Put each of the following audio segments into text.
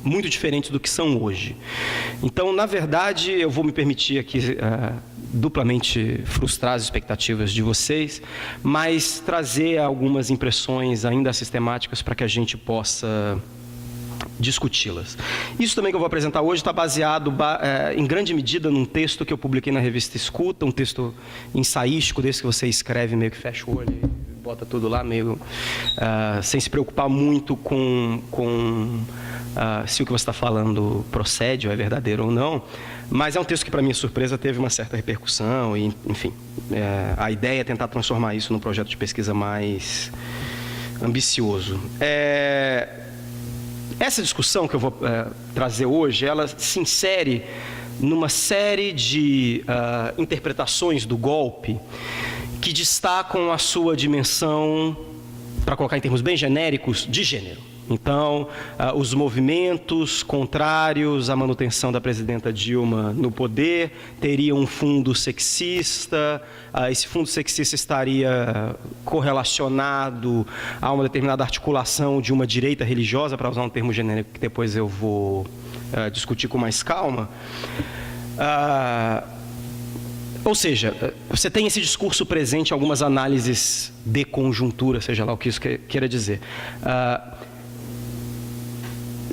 muito diferentes do que são hoje. Então, na verdade, eu vou me permitir aqui duplamente frustrar as expectativas de vocês, mas trazer algumas impressões ainda sistemáticas para que a gente possa discuti-las. Isso também que eu vou apresentar hoje está baseado, em grande medida, num texto que eu publiquei na revista Escuta, um texto ensaístico, desse que você escreve meio que fecha o olho e bota tudo lá, meio sem se preocupar muito com se o que você está falando procede ou é verdadeiro ou não, mas é um texto que, para minha surpresa, teve uma certa repercussão e, enfim, a ideia é tentar transformar isso num projeto de pesquisa mais ambicioso. Essa discussão que eu vou trazer hoje, ela se insere numa série de interpretações do golpe que destacam a sua dimensão, para colocar em termos bem genéricos, de gênero. Então, os movimentos contrários à manutenção da presidenta Dilma no poder teriam um fundo sexista, esse fundo sexista estaria correlacionado a uma determinada articulação de uma direita religiosa, para usar um termo genérico que depois eu vou discutir com mais calma. Ou seja, você tem esse discurso presente em algumas análises de conjuntura, seja lá o que isso queira dizer.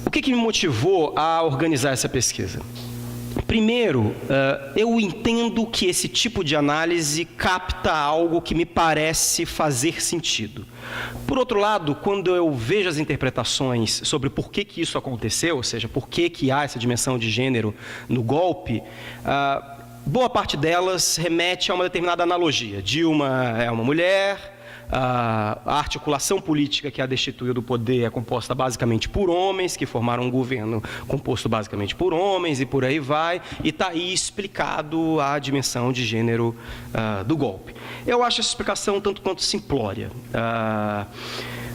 O que me motivou a organizar essa pesquisa? Primeiro, eu entendo que esse tipo de análise capta algo que me parece fazer sentido. Por outro lado, quando eu vejo as interpretações sobre por que isso aconteceu, ou seja, por que há essa dimensão de gênero no golpe, boa parte delas remete a uma determinada analogia. Dilma é uma mulher, a articulação política que a destituiu do poder é composta basicamente por homens, que formaram um governo composto basicamente por homens, e por aí vai, e está aí explicado a dimensão de gênero do golpe. Eu acho essa explicação tanto quanto simplória.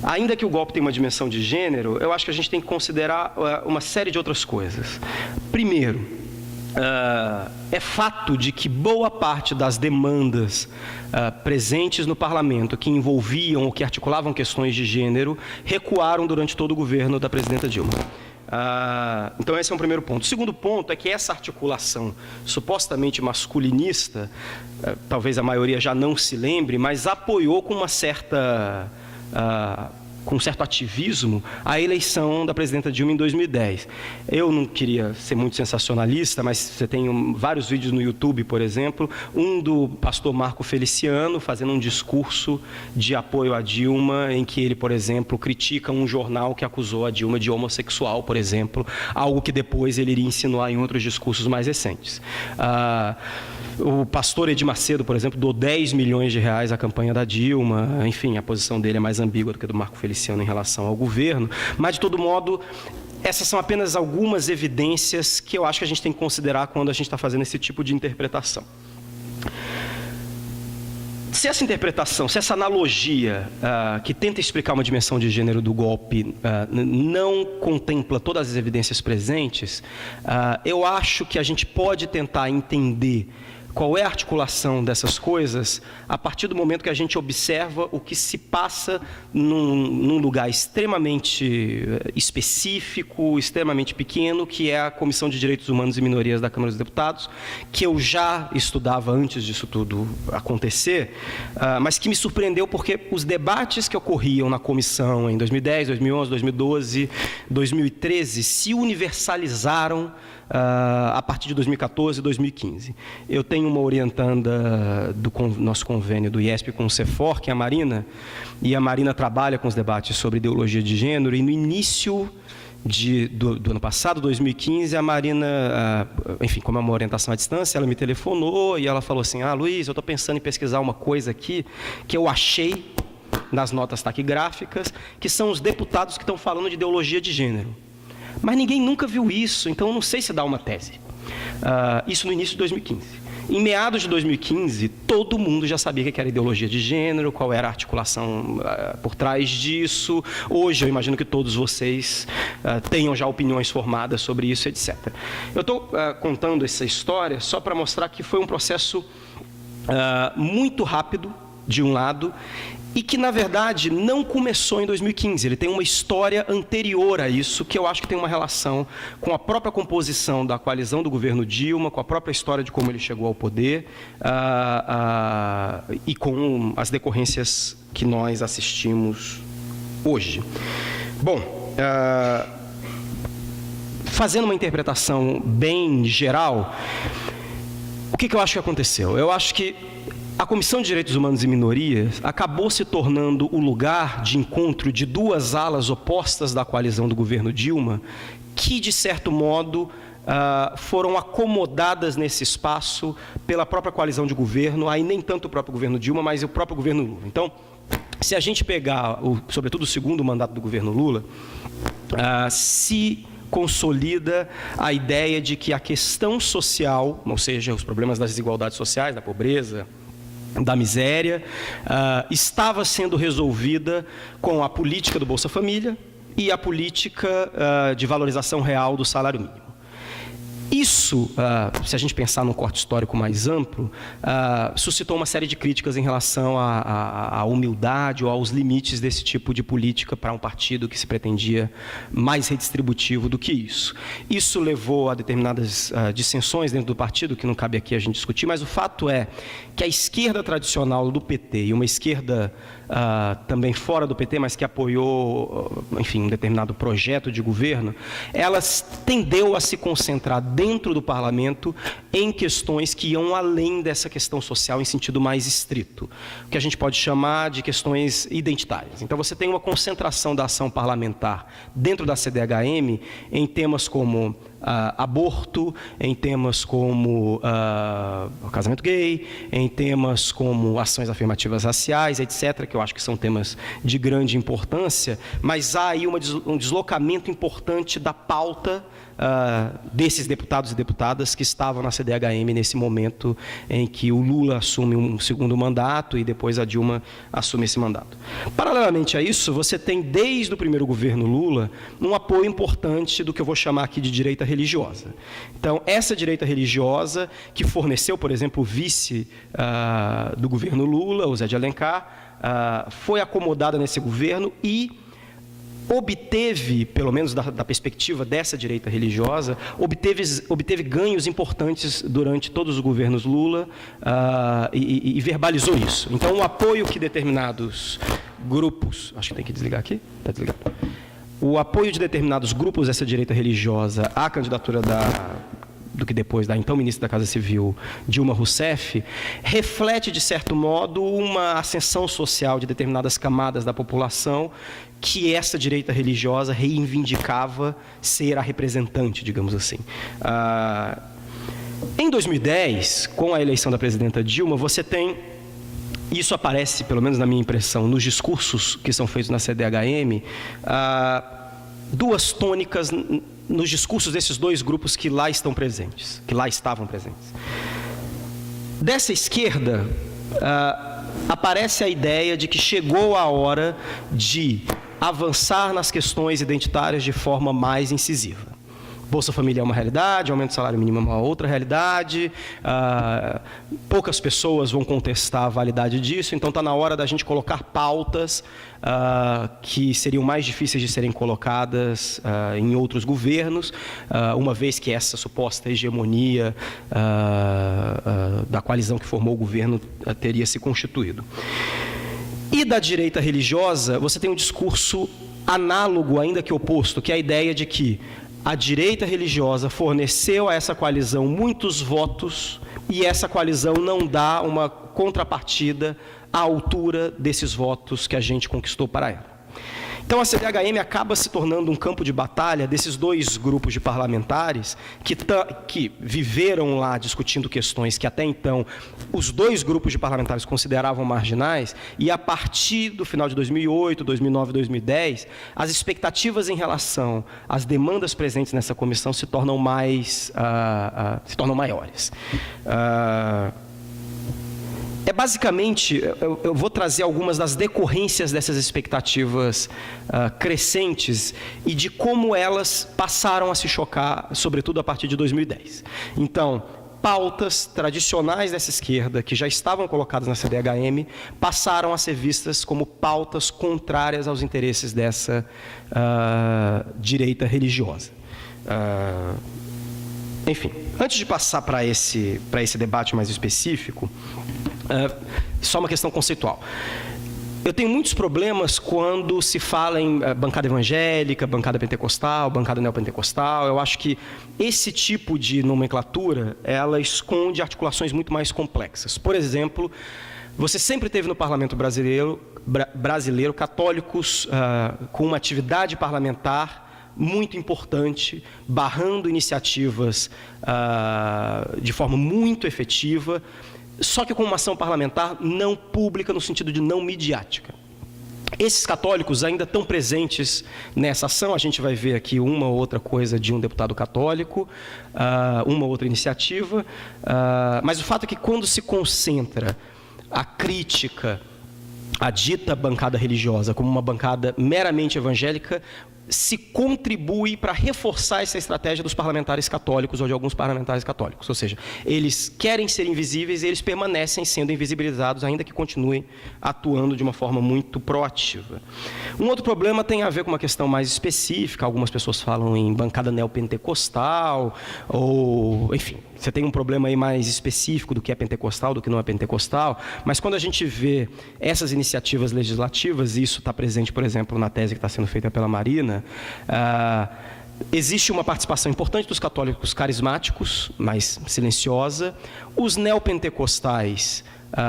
Ainda que o golpe tenha uma dimensão de gênero, eu acho que a gente tem que considerar uma série de outras coisas. Primeiro, é fato de que boa parte das demandas presentes no parlamento que envolviam ou que articulavam questões de gênero recuaram durante todo o governo da presidenta Dilma. Então esse é um primeiro ponto. O segundo ponto é que essa articulação supostamente masculinista, talvez a maioria já não se lembre, mas apoiou com uma certa com certo ativismo, a eleição da presidenta Dilma em 2010. Eu não queria ser muito sensacionalista, mas você tem vários vídeos no YouTube, por exemplo, um do pastor Marco Feliciano fazendo um discurso de apoio à Dilma, em que ele, por exemplo, critica um jornal que acusou a Dilma de homossexual, por exemplo, algo que depois ele iria insinuar em outros discursos mais recentes. O pastor Edir Macedo, por exemplo, doou 10 milhões de reais à campanha da Dilma. Enfim, a posição dele é mais ambígua do que a do Marco Feliciano em relação ao governo. Mas, de todo modo, essas são apenas algumas evidências que eu acho que a gente tem que considerar quando a gente está fazendo esse tipo de interpretação. Se essa interpretação, se essa analogia que tenta explicar uma dimensão de gênero do golpe não contempla todas as evidências presentes, eu acho que a gente pode tentar entender qual é a articulação dessas coisas a partir do momento que a gente observa o que se passa num lugar extremamente específico, extremamente pequeno, que é a Comissão de Direitos Humanos e Minorias da Câmara dos Deputados, que eu já estudava antes disso tudo acontecer, mas que me surpreendeu porque os debates que ocorriam na comissão em 2010, 2011, 2012, 2013 se universalizaram a partir de 2014 e 2015. Eu tenho uma orientanda do nosso convênio do IESP com o CEFOR, que é a Marina, e a Marina trabalha com os debates sobre ideologia de gênero, e no início do ano passado, 2015, a Marina, enfim, como é uma orientação à distância, ela me telefonou e ela falou assim: Luiz, eu estou pensando em pesquisar uma coisa aqui que eu achei nas notas taquigráficas, que são os deputados que estão falando de ideologia de gênero. Mas ninguém nunca viu isso, então eu não sei se dá uma tese. Isso no início de 2015. Em meados de 2015, todo mundo já sabia o que era ideologia de gênero, qual era a articulação por trás disso. Hoje, eu imagino que todos vocês tenham já opiniões formadas sobre isso, etc. Eu estou contando essa história só para mostrar que foi um processo muito rápido, de um lado, e que, na verdade, não começou em 2015. Ele tem uma história anterior a isso, que eu acho que tem uma relação com a própria composição da coalizão do governo Dilma, com a própria história de como ele chegou ao poder, e com as decorrências que nós assistimos hoje. Bom, fazendo uma interpretação bem geral, o que eu acho que aconteceu? Eu acho que a Comissão de Direitos Humanos e Minorias acabou se tornando o lugar de encontro de duas alas opostas da coalizão do governo Dilma, que, de certo modo, foram acomodadas nesse espaço pela própria coalizão de governo, aí nem tanto o próprio governo Dilma, mas o próprio governo Lula. Então, se a gente pegar, sobretudo, o segundo mandato do governo Lula, se consolida a ideia de que a questão social, ou seja, os problemas das desigualdades sociais, da pobreza, da miséria, estava sendo resolvida com a política do Bolsa Família e a política de valorização real do salário mínimo. Isso, se a gente pensar num corte histórico mais amplo, suscitou uma série de críticas em relação à humildade ou aos limites desse tipo de política para um partido que se pretendia mais redistributivo do que isso. Isso levou a determinadas dissensões dentro do partido, que não cabe aqui a gente discutir, mas o fato é que a esquerda tradicional do PT e uma esquerda também fora do PT, mas que apoiou, enfim, um determinado projeto de governo, elas tendeu a se concentrar dentro do parlamento em questões que iam além dessa questão social em sentido mais estrito, o que a gente pode chamar de questões identitárias. Então, você tem uma concentração da ação parlamentar dentro da CDHM em temas como aborto, em temas como casamento gay, em temas como ações afirmativas raciais, etc., que eu acho que são temas de grande importância, mas há aí um deslocamento importante da pauta desses deputados e deputadas que estavam na CDHM nesse momento em que o Lula assume um segundo mandato e depois a Dilma assume esse mandato. Paralelamente a isso, você tem desde o primeiro governo Lula um apoio importante do que eu vou chamar aqui de direita religiosa. Então, essa direita religiosa que forneceu, por exemplo, o vice do governo Lula, o Zé de Alencar, foi acomodada nesse governo e obteve, pelo menos da perspectiva dessa direita religiosa, obteve ganhos importantes durante todos os governos Lula e verbalizou isso. Então, o apoio que determinados grupos... Acho que tem que desligar aqui. Está desligado. O apoio de determinados grupos dessa direita religiosa à candidatura do que depois da então ministra da Casa Civil, Dilma Rousseff, reflete, de certo modo, uma ascensão social de determinadas camadas da população que essa direita religiosa reivindicava ser a representante, digamos assim. Em 2010, com a eleição da presidenta Dilma, você tem... Isso aparece, pelo menos na minha impressão, nos discursos que são feitos na CDHM, duas tônicas nos discursos desses dois grupos que lá estão presentes, que lá estavam presentes. Dessa esquerda, aparece a ideia de que chegou a hora de avançar nas questões identitárias de forma mais incisiva. Bolsa Família é uma realidade, aumento do salário mínimo é uma outra realidade, poucas pessoas vão contestar a validade disso, então está na hora da gente colocar pautas que seriam mais difíceis de serem colocadas em outros governos, uma vez que essa suposta hegemonia da coalizão que formou o governo teria se constituído. E da direita religiosa, você tem um discurso análogo, ainda que oposto, que é a ideia de que a direita religiosa forneceu a essa coalizão muitos votos e essa coalizão não dá uma contrapartida à altura desses votos que a gente conquistou para ela. Então, a CDHM acaba se tornando um campo de batalha desses dois grupos de parlamentares que viveram lá discutindo questões que até então os dois grupos de parlamentares consideravam marginais, e a partir do final de 2008, 2009, 2010, as expectativas em relação às demandas presentes nessa comissão se tornam maiores. Basicamente, eu vou trazer algumas das decorrências dessas expectativas crescentes e de como elas passaram a se chocar, sobretudo a partir de 2010. Então, pautas tradicionais dessa esquerda, que já estavam colocadas na CDHM, passaram a ser vistas como pautas contrárias aos interesses dessa direita religiosa. Enfim, antes de passar para esse debate mais específico, só uma questão conceitual. Eu tenho muitos problemas quando se fala em bancada evangélica, bancada pentecostal, bancada neopentecostal. Eu acho que esse tipo de nomenclatura, ela esconde articulações muito mais complexas. Por exemplo, você sempre teve no parlamento brasileiro católicos com uma atividade parlamentar muito importante, barrando iniciativas de forma muito efetiva, só que com uma ação parlamentar não pública, no sentido de não midiática. Esses católicos ainda estão presentes nessa ação. A gente vai ver aqui uma ou outra coisa de um deputado católico, uma ou outra iniciativa, mas o fato é que quando se concentra a crítica à dita bancada religiosa como uma bancada meramente evangélica, se contribui para reforçar essa estratégia dos parlamentares católicos ou de alguns parlamentares católicos. Ou seja, eles querem ser invisíveis e eles permanecem sendo invisibilizados, ainda que continuem atuando de uma forma muito proativa. Um outro problema tem a ver com uma questão mais específica. Algumas pessoas falam em bancada neopentecostal, ou, enfim, você tem um problema aí mais específico do que é pentecostal, do que não é pentecostal, mas quando a gente vê essas iniciativas legislativas, e isso está presente, por exemplo, na tese que está sendo feita pela Marina, existe uma participação importante dos católicos carismáticos, mais silenciosa. Os neopentecostais,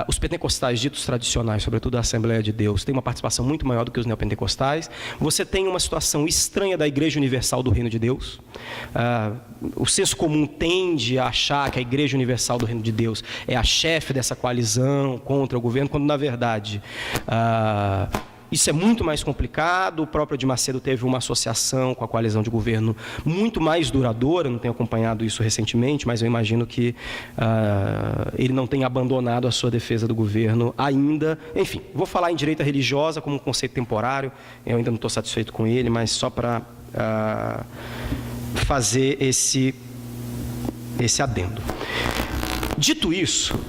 os pentecostais ditos tradicionais, sobretudo a Assembleia de Deus, têm uma participação muito maior do que os neopentecostais. Você tem uma situação estranha da Igreja Universal do Reino de Deus. O senso comum tende a achar que a Igreja Universal do Reino de Deus é a chefe dessa coalizão contra o governo, quando, na verdade, isso é muito mais complicado. O próprio Edir Macedo teve uma associação com a coalizão de governo muito mais duradoura. Não tenho acompanhado isso recentemente, mas eu imagino que ele não tenha abandonado a sua defesa do governo ainda. Enfim, vou falar em direita religiosa como um conceito temporário. Eu ainda não estou satisfeito com ele, mas só para fazer esse adendo. Dito isso,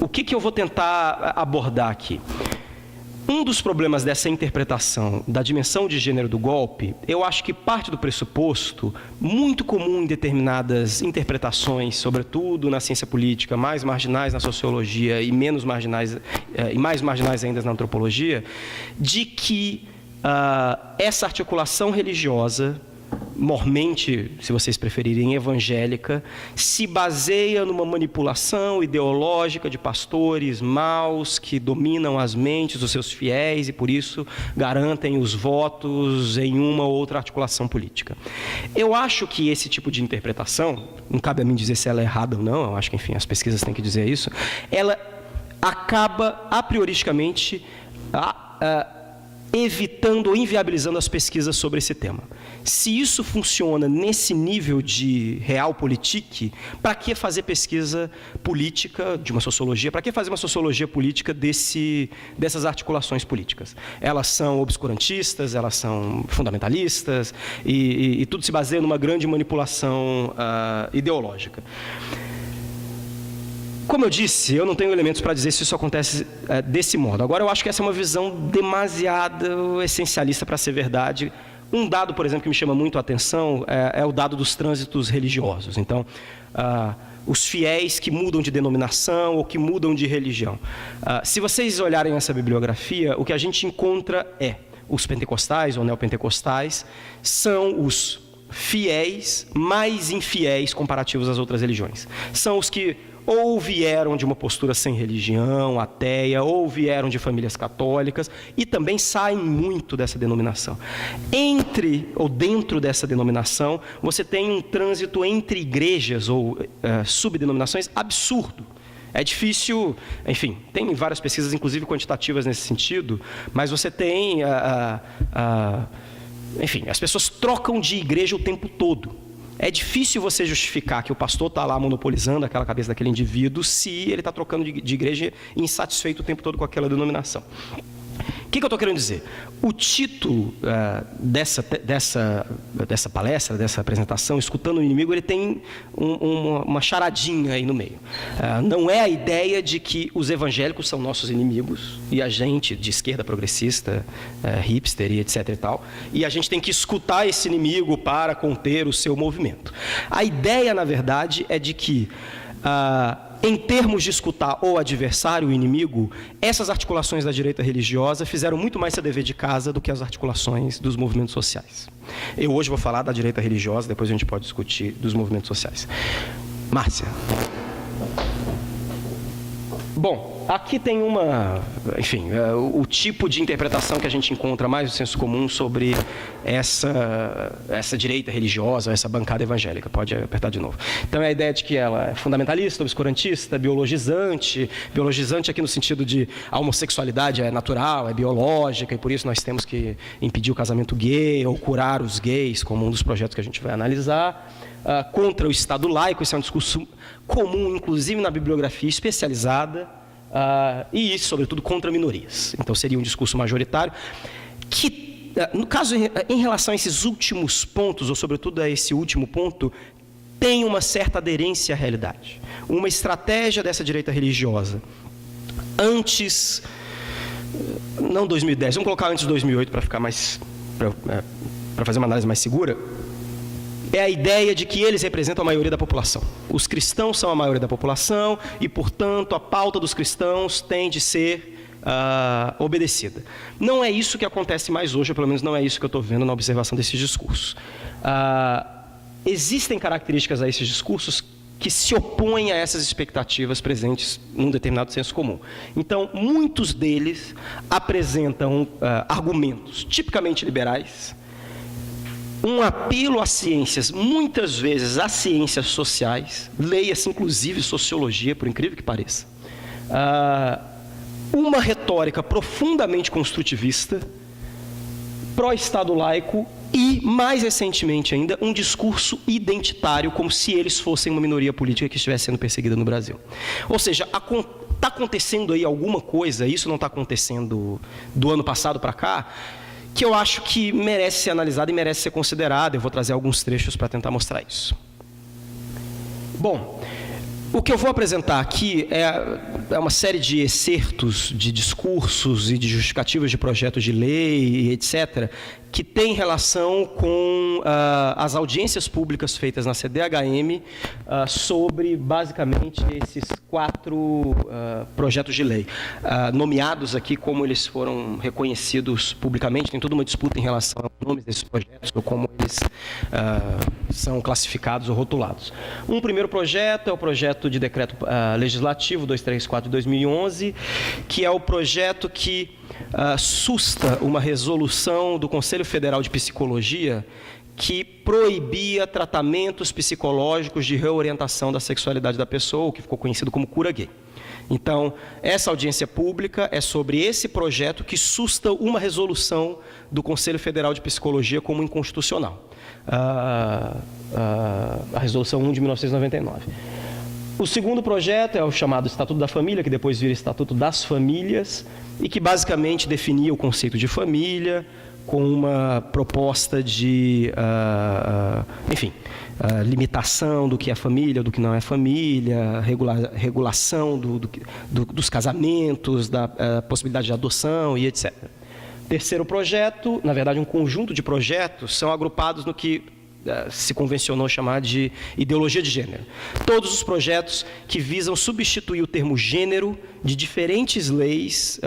o que eu vou tentar abordar aqui? Um dos problemas dessa interpretação da dimensão de gênero do golpe, eu acho que parte do pressuposto, muito comum em determinadas interpretações, sobretudo na ciência política, mais marginais na sociologia e menos marginais, e mais marginais ainda na antropologia, de que essa articulação religiosa, mormente, se vocês preferirem, evangélica, se baseia numa manipulação ideológica de pastores maus que dominam as mentes dos seus fiéis e, por isso, garantem os votos em uma ou outra articulação política. Eu acho que esse tipo de interpretação, não cabe a mim dizer se ela é errada ou não, eu acho que, enfim, as pesquisas têm que dizer isso, ela acaba, a prioristicamente, evitando ou inviabilizando as pesquisas sobre esse tema. Se isso funciona nesse nível de realpolitik, para que fazer pesquisa política de uma sociologia? Para que fazer uma sociologia política dessas articulações políticas? Elas são obscurantistas, elas são fundamentalistas, e tudo se baseia numa grande manipulação ideológica. Como eu disse, eu não tenho elementos para dizer se isso acontece desse modo. Agora, eu acho que essa é uma visão demasiado essencialista para ser verdade. Um dado, por exemplo, que me chama muito a atenção é o dado dos trânsitos religiosos. Então, os fiéis que mudam de denominação ou que mudam de religião. Se vocês olharem essa bibliografia, o que a gente encontra os pentecostais ou neopentecostais são os fiéis mais infiéis comparativos às outras religiões. São os que ou vieram de uma postura sem religião, ateia, ou vieram de famílias católicas, e também saem muito dessa denominação. Dentro dessa denominação, você tem um trânsito entre igrejas ou subdenominações absurdo. É difícil, enfim, tem várias pesquisas, inclusive quantitativas nesse sentido, mas você tem, enfim, as pessoas trocam de igreja o tempo todo. É difícil você justificar que o pastor está lá monopolizando aquela cabeça daquele indivíduo se ele está trocando de igreja insatisfeito o tempo todo com aquela denominação. O que eu estou querendo dizer? O título dessa palestra, dessa apresentação, Escutando o Inimigo, ele tem uma charadinha aí no meio. Não é a ideia de que os evangélicos são nossos inimigos e a gente, de esquerda progressista, hipster e etc. e tal, e a gente tem que escutar esse inimigo para conter o seu movimento. A ideia, na verdade, é de que em termos de escutar o adversário, o inimigo, essas articulações da direita religiosa fizeram muito mais seu dever de casa do que as articulações dos movimentos sociais. Eu hoje vou falar da direita religiosa, depois a gente pode discutir dos movimentos sociais. Márcia. Bom, aqui tem o tipo de interpretação que a gente encontra mais no senso comum sobre essa direita religiosa, essa bancada evangélica. Pode apertar de novo. Então é a ideia de que ela é fundamentalista, obscurantista, biologizante aqui no sentido de a homossexualidade é natural, é biológica, e por isso nós temos que impedir o casamento gay ou curar os gays, como um dos projetos que a gente vai analisar. Contra o Estado laico, esse é um discurso comum, inclusive na bibliografia especializada, e, sobretudo, contra minorias. Então, seria um discurso majoritário, que, no caso, em relação a esses últimos pontos, ou, sobretudo, a esse último ponto, tem uma certa aderência à realidade. Uma estratégia dessa direita religiosa, antes, não 2010, vamos colocar antes de 2008 para ficar mais, para fazer uma análise mais segura, é a ideia de que eles representam a maioria da população. Os cristãos são a maioria da população e, portanto, a pauta dos cristãos tem de ser obedecida. Não é isso que acontece mais hoje, ou pelo menos não é isso que eu estou vendo na observação desses discursos. Existem características a esses discursos que se opõem a essas expectativas presentes num determinado senso comum. Então, muitos deles apresentam argumentos tipicamente liberais, um apelo às ciências, muitas vezes às ciências sociais, leia-se inclusive sociologia, por incrível que pareça, uma retórica profundamente construtivista, pró-Estado laico e, mais recentemente ainda, um discurso identitário, como se eles fossem uma minoria política que estivesse sendo perseguida no Brasil. Ou seja, está acontecendo aí alguma coisa, isso não está acontecendo do ano passado para cá, que eu acho que merece ser analisado e merece ser considerado. Eu vou trazer alguns trechos para tentar mostrar isso. Bom, o que eu vou apresentar aqui é uma série de excertos de discursos e de justificativas de projetos de lei, etc., que tem relação com as audiências públicas feitas na CDHM sobre, basicamente, esses 4 projetos de lei, nomeados aqui como eles foram reconhecidos publicamente. Tem toda uma disputa em relação aos nomes desses projetos, ou como eles são classificados ou rotulados. Um primeiro projeto é o projeto de decreto legislativo 234 de 2011, que é o projeto que susta uma resolução do Conselho Federal de Psicologia que proibia tratamentos psicológicos de reorientação da sexualidade da pessoa, o que ficou conhecido como cura gay. Então, essa audiência pública é sobre esse projeto que susta uma resolução do Conselho Federal de Psicologia como inconstitucional. A resolução 1 de 1999. O segundo projeto é o chamado Estatuto da Família, que depois vira Estatuto das Famílias, e que basicamente definia o conceito de família com uma proposta de, limitação do que é família, do que não é família, regulação dos casamentos, da possibilidade de adoção e etc. Terceiro projeto, na verdade um conjunto de projetos, são agrupados no que se convencionou chamar de ideologia de gênero. Todos os projetos que visam substituir o termo gênero de diferentes leis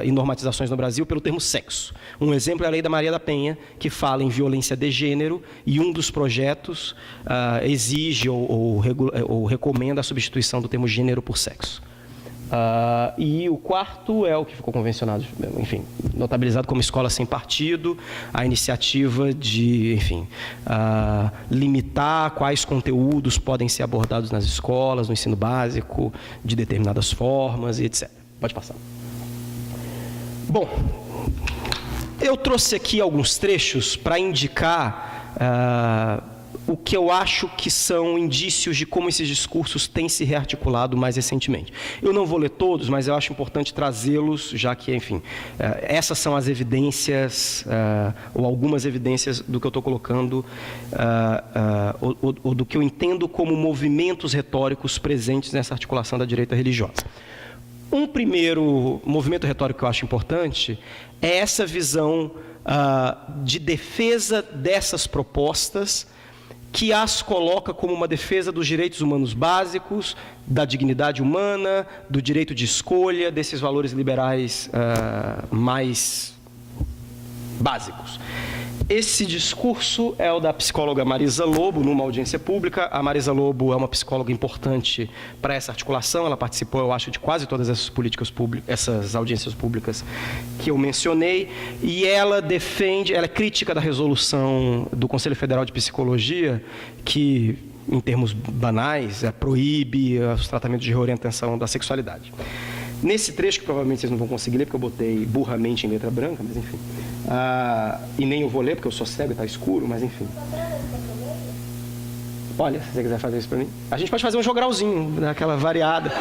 e normatizações no Brasil pelo termo sexo. Um exemplo é a Lei da Maria da Penha, que fala em violência de gênero, e um dos projetos exige ou recomenda a substituição do termo gênero por sexo. E o quarto é o que ficou convencionado, enfim, notabilizado como escola sem partido, a iniciativa de, limitar quais conteúdos podem ser abordados nas escolas, no ensino básico, de determinadas formas e etc. Pode passar. Bom, eu trouxe aqui alguns trechos para indicar o que eu acho que são indícios de como esses discursos têm se rearticulado mais recentemente. Eu não vou ler todos, mas eu acho importante trazê-los, já que, enfim, essas são as evidências, ou algumas evidências do que eu estou colocando, ou do que eu entendo como movimentos retóricos presentes nessa articulação da direita religiosa. Um primeiro movimento retórico que eu acho importante é essa visão de defesa dessas propostas, que as coloca como uma defesa dos direitos humanos básicos, da dignidade humana, do direito de escolha, desses valores liberais mais básicos. Esse discurso é o da psicóloga Marisa Lobo, numa audiência pública. A Marisa Lobo é uma psicóloga importante para essa articulação. Ela participou, eu acho, de quase todas essas políticas públicas, essas audiências públicas que eu mencionei. E ela defende, ela é crítica da resolução do Conselho Federal de Psicologia, que, em termos banais, proíbe os tratamentos de reorientação da sexualidade. Nesse trecho, que provavelmente vocês não vão conseguir ler, porque eu botei burramente em letra branca, mas enfim. E nem eu vou ler, porque eu sou cego e está escuro, mas enfim. Olha, se você quiser fazer isso para mim. A gente pode fazer um jogralzinho, daquela variada. A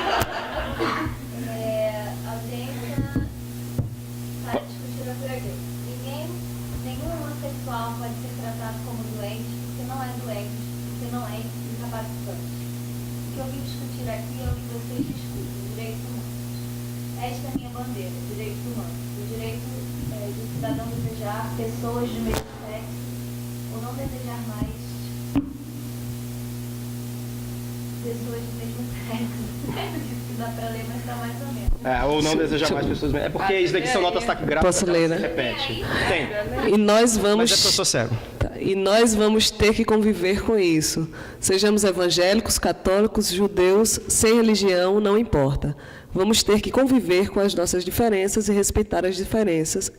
audiência está discutida por aqui. Nenhum homossexual pode ser tratado como doente, porque não é doente, porque não é incapacitante. O que eu vim discutir aqui é o que vocês discutem, direitos humanos. Esta é a minha bandeira, direitos humanos. O direito do cidadão desejar pessoas de mesmo sexo ou não desejar mais pessoas do mesmo sexo. Isso dá para ler, mas está mais ou menos. Ou não desejar mais pessoas. É porque isso daqui são notas taquigráficas. Posso ler, né? Se repete. Tem. E nós vamos... Mas é porque eu sou cego. E nós vamos ter que conviver com isso. Sejamos evangélicos, católicos, judeus, sem religião, não importa. Vamos ter que conviver com as nossas diferenças e respeitar as diferenças,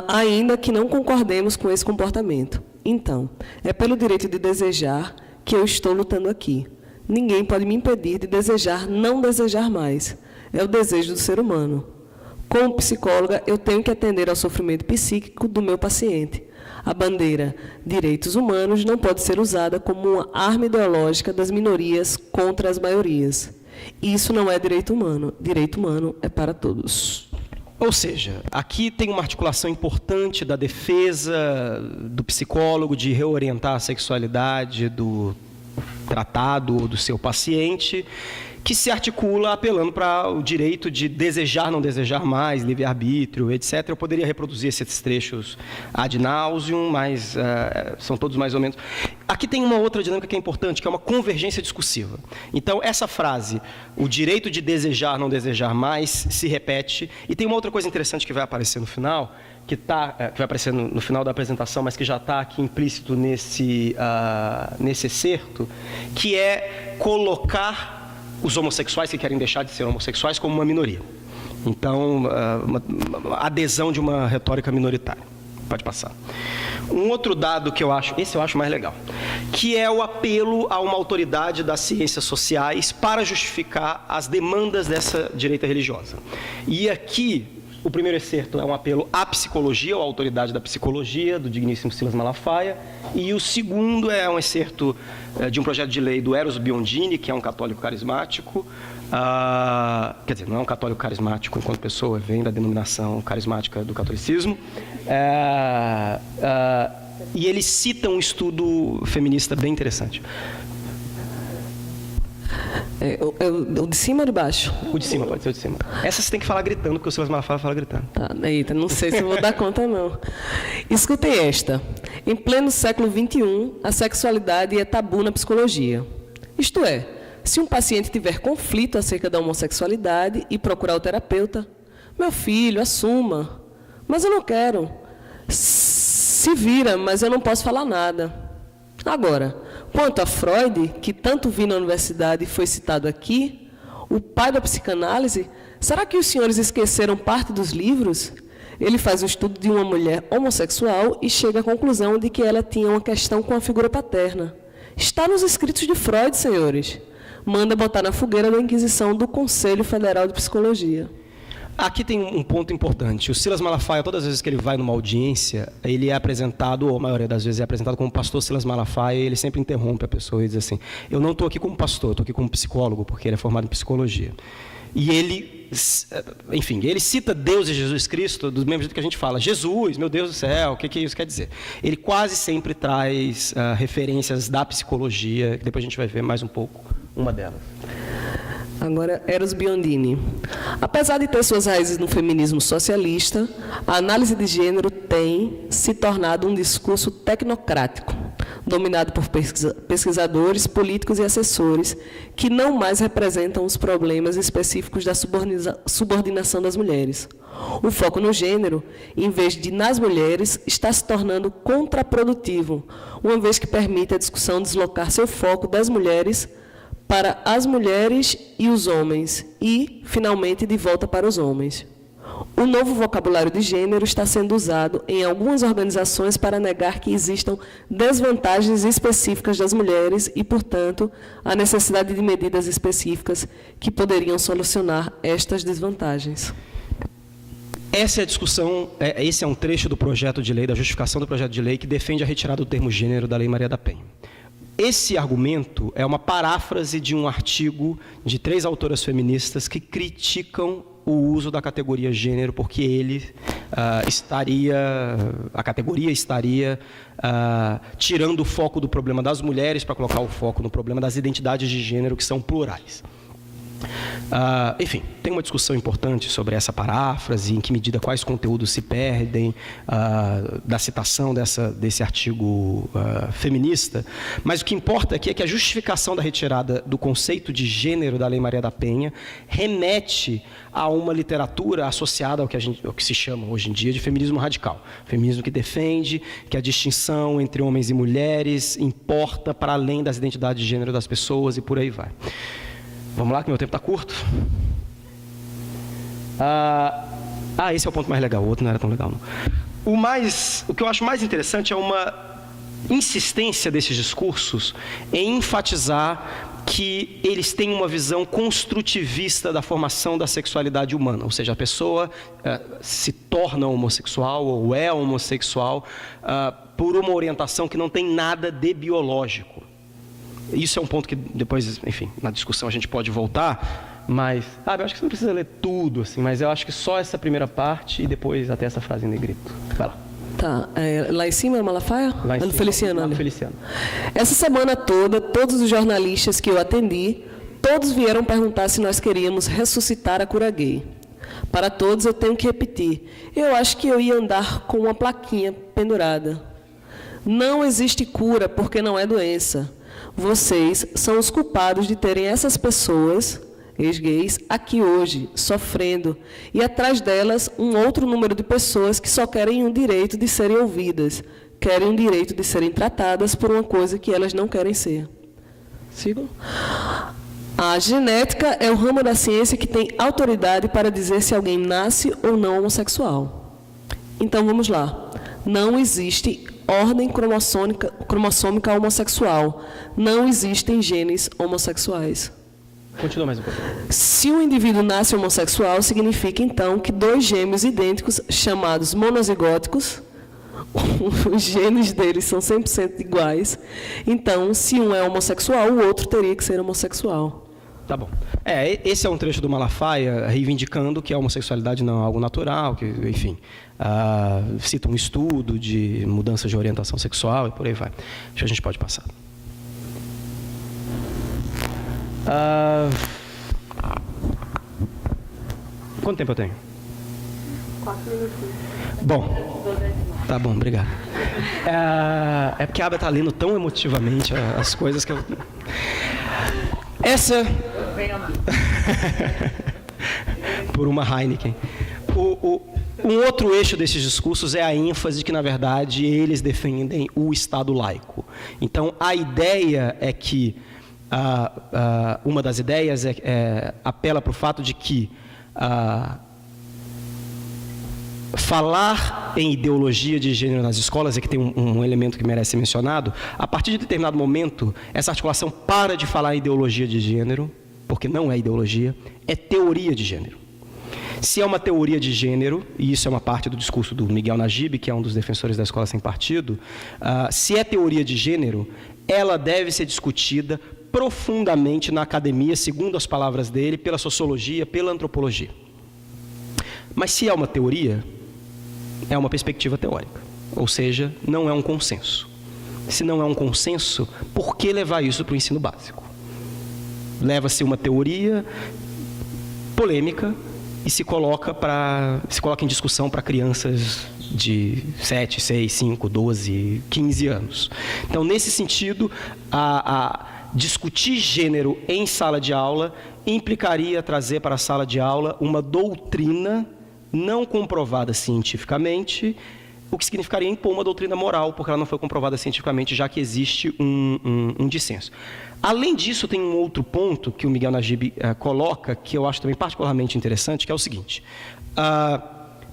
ainda que não concordemos com esse comportamento. Então, é pelo direito de desejar que eu estou lutando aqui. Ninguém pode me impedir de desejar não desejar mais. É o desejo do ser humano. Como psicóloga, eu tenho que atender ao sofrimento psíquico do meu paciente. A bandeira direitos humanos não pode ser usada como uma arma ideológica das minorias contra as maiorias. Isso não é direito humano. Direito humano é para todos. Ou seja, aqui tem uma articulação importante da defesa do psicólogo de reorientar a sexualidade do tratado ou do seu paciente, que se articula apelando para o direito de desejar, não desejar mais, livre-arbítrio, etc. Eu poderia reproduzir esses trechos ad nauseam, mas são todos mais ou menos... Aqui tem uma outra dinâmica que é importante, que é uma convergência discursiva. Então, essa frase, o direito de desejar, não desejar mais, se repete. E tem uma outra coisa interessante que vai aparecer no final, que vai aparecer no final da apresentação, mas que já está aqui implícito nesse excerto, que é colocar os homossexuais que querem deixar de ser homossexuais como uma minoria. Então, uma adesão de uma retórica minoritária. Pode passar. Um outro dado que esse eu acho mais legal, que é o apelo a uma autoridade das ciências sociais para justificar as demandas dessa direita religiosa. E aqui, o primeiro excerto é um apelo à psicologia, ou à autoridade da psicologia, do digníssimo Silas Malafaia, e o segundo é um excerto de um projeto de lei do Eros Biondini, que é um católico carismático, quer dizer, não é um católico carismático enquanto pessoa, vem da denominação carismática do catolicismo, e ele cita um estudo feminista bem interessante. O de cima ou de baixo? O de cima, pode ser o de cima. Essa você tem que falar gritando, porque o Silas Malafaia fala gritando. Eita, não sei se eu vou dar conta, não. Escutem esta. Em pleno século XXI, a sexualidade é tabu na psicologia. Isto é, se um paciente tiver conflito acerca da homossexualidade e procurar o terapeuta, meu filho, assuma. Mas eu não quero. Se vira, mas eu não posso falar nada. Agora, quanto a Freud, que tanto vi na universidade e foi citado aqui, o pai da psicanálise, será que os senhores esqueceram parte dos livros? Ele faz um estudo de uma mulher homossexual e chega à conclusão de que ela tinha uma questão com a figura paterna. Está nos escritos de Freud, senhores. Manda botar na fogueira da Inquisição do Conselho Federal de Psicologia. Aqui tem um ponto importante. O Silas Malafaia, todas as vezes que ele vai numa audiência, ele é apresentado, ou a maioria das vezes é apresentado como pastor Silas Malafaia, e ele sempre interrompe a pessoa e diz assim, eu não estou aqui como pastor, estou aqui como psicólogo, porque ele é formado em psicologia. E ele, enfim, ele cita Deus e Jesus Cristo do mesmo jeito que a gente fala, Jesus, meu Deus do céu, o que isso quer dizer? Ele quase sempre traz referências da psicologia, que depois a gente vai ver mais um pouco uma delas. Agora, Eros Biondini. Apesar de ter suas raízes no feminismo socialista, a análise de gênero tem se tornado um discurso tecnocrático, dominado por pesquisadores, políticos e assessores, que não mais representam os problemas específicos da subordinação das mulheres. O foco no gênero, em vez de nas mulheres, está se tornando contraprodutivo, uma vez que permite a discussão deslocar seu foco das mulheres para as mulheres e os homens, e, finalmente, de volta para os homens. O novo vocabulário de gênero está sendo usado em algumas organizações para negar que existam desvantagens específicas das mulheres e, portanto, a necessidade de medidas específicas que poderiam solucionar estas desvantagens. Essa é a discussão, esse é um trecho do projeto de lei, da justificação do projeto de lei, que defende a retirada do termo gênero da Lei Maria da Penha. Esse argumento é uma paráfrase de um artigo de 3 autoras feministas que criticam o uso da categoria gênero, porque a categoria estaria tirando o foco do problema das mulheres para colocar o foco no problema das identidades de gênero, que são plurais. Enfim, tem uma discussão importante sobre essa paráfrase, em que medida quais conteúdos se perdem da citação desse artigo feminista, mas o que importa aqui é que a justificação da retirada do conceito de gênero da Lei Maria da Penha remete a uma literatura associada ao que se chama hoje em dia de feminismo radical. Feminismo que defende que a distinção entre homens e mulheres importa para além das identidades de gênero das pessoas e por aí vai. Vamos lá, que meu tempo está curto. Esse é o ponto mais legal, o outro não era tão legal, não. O que eu acho mais interessante é uma insistência desses discursos em enfatizar que eles têm uma visão construtivista da formação da sexualidade humana, ou seja, a pessoa se torna homossexual ou é homossexual por uma orientação que não tem nada de biológico. Isso é um ponto que depois, enfim, na discussão a gente pode voltar, mas, eu acho que você não precisa ler tudo, assim, mas eu acho que só essa primeira parte e depois até essa frase em negrito. Vai lá. Tá, lá em cima é Malafaia? Lá em cima, Feliciano, ali. Feliciano. Essa semana toda, todos os jornalistas que eu atendi, todos vieram perguntar se nós queríamos ressuscitar a cura gay. Para todos eu tenho que repetir, eu acho que eu ia andar com uma plaquinha pendurada. Não existe cura porque não é doença. Vocês são os culpados de terem essas pessoas, ex-gays, aqui hoje, sofrendo, e atrás delas um outro número de pessoas que só querem um direito de serem ouvidas, querem um direito de serem tratadas por uma coisa que elas não querem ser. Sigam? A genética é o ramo da ciência que tem autoridade para dizer se alguém nasce ou não homossexual. Então, vamos lá. Não existe ordem cromossômica homossexual. Não existem genes homossexuais. Continua mais um pouco. Se um indivíduo nasce homossexual, significa, então, que 2 gêmeos idênticos, chamados monozigóticos, os genes deles são 100% iguais. Então, se um é homossexual, o outro teria que ser homossexual. Tá bom. Esse é um trecho do Malafaia reivindicando que a homossexualidade não é algo natural, que, enfim, cita um estudo de mudança de orientação sexual e por aí vai. Acho que a gente pode passar. Quanto tempo eu tenho? 4 minutinhos. Bom, tá bom, obrigado. É porque a Abba está lendo tão emotivamente as coisas que eu... Essa... Por uma Heineken. Um outro eixo desses discursos é a ênfase de que, na verdade, eles defendem o Estado laico. Então, a ideia é que... uma das ideias apela para o fato de que falar em ideologia de gênero nas escolas, que tem um elemento que merece ser mencionado, a partir de determinado momento, essa articulação para de falar em ideologia de gênero, porque não é ideologia, é teoria de gênero. Se é uma teoria de gênero, e isso é uma parte do discurso do Miguel Najib, que é um dos defensores da escola sem partido, se é teoria de gênero, ela deve ser discutida profundamente na academia, segundo as palavras dele, pela sociologia, pela antropologia. Mas se é uma teoria, é uma perspectiva teórica, ou seja, não é um consenso. Se não é um consenso, por que levar isso para o ensino básico? Leva-se uma teoria polêmica e se coloca em discussão para crianças de 7, 6, 5, 12, 15 anos. Então, nesse sentido, discutir gênero em sala de aula implicaria trazer para a sala de aula uma doutrina não comprovada cientificamente, o que significaria impor uma doutrina moral, porque ela não foi comprovada cientificamente, já que existe um dissenso. Além disso, tem um outro ponto que o Miguel Najib coloca, que eu acho também particularmente interessante, que é o seguinte: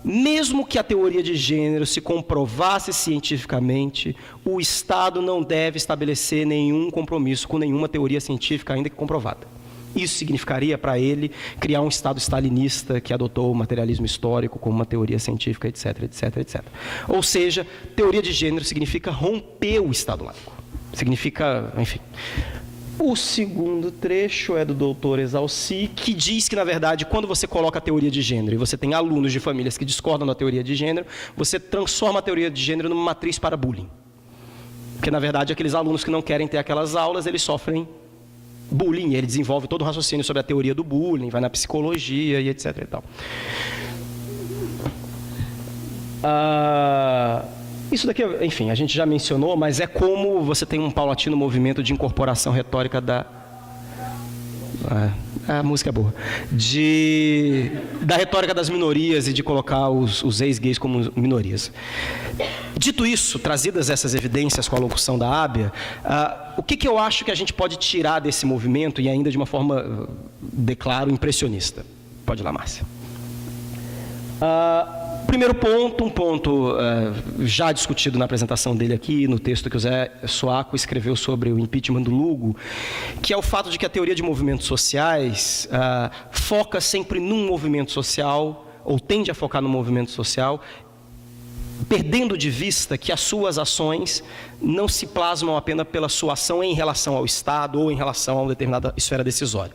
mesmo que a teoria de gênero se comprovasse cientificamente, o Estado não deve estabelecer nenhum compromisso com nenhuma teoria científica, ainda que comprovada. Isso significaria para ele criar um Estado stalinista que adotou o materialismo histórico como uma teoria científica, etc, etc, etc. Ou seja, teoria de gênero significa romper o Estado laico. Significa, enfim. O segundo trecho é do doutor Exalci, que diz que, na verdade, quando você coloca a teoria de gênero e você tem alunos de famílias que discordam da teoria de gênero, você transforma a teoria de gênero numa matriz para bullying. Porque, na verdade, aqueles alunos que não querem ter aquelas aulas, eles sofrem bullying, ele desenvolve todo um raciocínio sobre a teoria do bullying, vai na psicologia e etc. e tal. Isso daqui, enfim, a gente já mencionou, mas é como você tem um paulatino movimento de incorporação retórica a música é boa. Da retórica das minorias e de colocar os ex-gays como minorias. Dito isso, trazidas essas evidências com a locução da Ábia, o que eu acho que a gente pode tirar desse movimento, e ainda de uma forma, declaro, impressionista? Pode ir lá, Márcia. Primeiro ponto, um ponto já discutido na apresentação dele aqui, no texto que o Zé Soaco escreveu sobre o impeachment do Lugo, que é o fato de que a teoria de movimentos sociais foca sempre num movimento social, ou tende a focar no movimento social, perdendo de vista que as suas ações não se plasmam apenas pela sua ação em relação ao Estado ou em relação a uma determinada esfera decisória,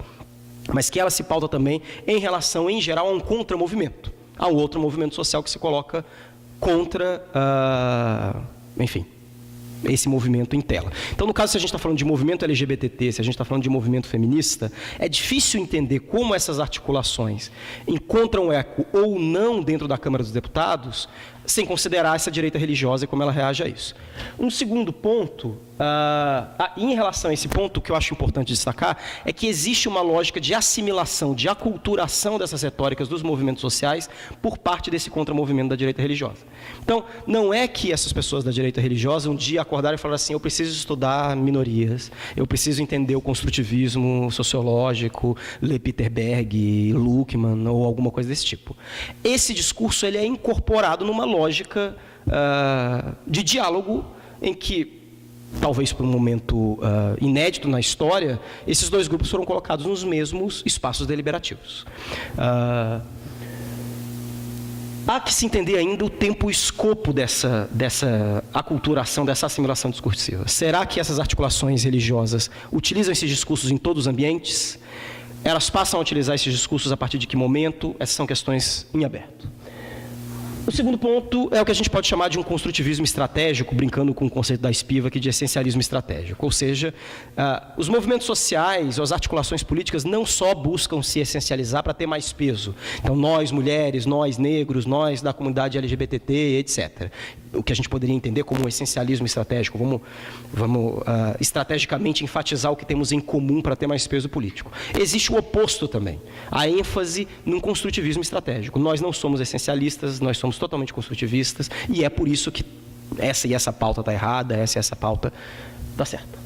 mas que ela se pauta também em relação, em geral, a um contramovimento, a um outro movimento social que se coloca contra, enfim, esse movimento em tela. Então, no caso, se a gente está falando de movimento LGBT, se a gente está falando de movimento feminista, é difícil entender como essas articulações encontram eco ou não dentro da Câmara dos Deputados, sem considerar essa direita religiosa e como ela reage a isso. Um segundo ponto, em relação a esse ponto, que eu acho importante destacar, é que existe uma lógica de assimilação, de aculturação dessas retóricas dos movimentos sociais por parte desse contramovimento da direita religiosa. Então, não é que essas pessoas da direita religiosa um dia acordaram e falaram assim: eu preciso estudar minorias, eu preciso entender o construtivismo sociológico, Lepiterberg, Luckmann ou alguma coisa desse tipo. Esse discurso ele é incorporado numa lógica de diálogo em que, talvez por um momento inédito na história, esses dois grupos foram colocados nos mesmos espaços deliberativos. Há que se entender ainda o tempo e o escopo dessa aculturação, dessa assimilação discursiva. Será que essas articulações religiosas utilizam esses discursos em todos os ambientes? Elas passam a utilizar esses discursos a partir de que momento? Essas são questões em aberto. O segundo ponto é o que a gente pode chamar de um construtivismo estratégico, brincando com o conceito da Spiva aqui de essencialismo estratégico. Ou seja, os movimentos sociais ou as articulações políticas não só buscam se essencializar para ter mais peso. Então, nós mulheres, nós negros, nós da comunidade LGBT, etc. O que a gente poderia entender como um essencialismo estratégico. Vamos estrategicamente enfatizar o que temos em comum para ter mais peso político. Existe o oposto também. A ênfase num construtivismo estratégico. Nós não somos essencialistas, nós somos totalmente construtivistas, e é por isso que essa pauta está errada, essa pauta está certa.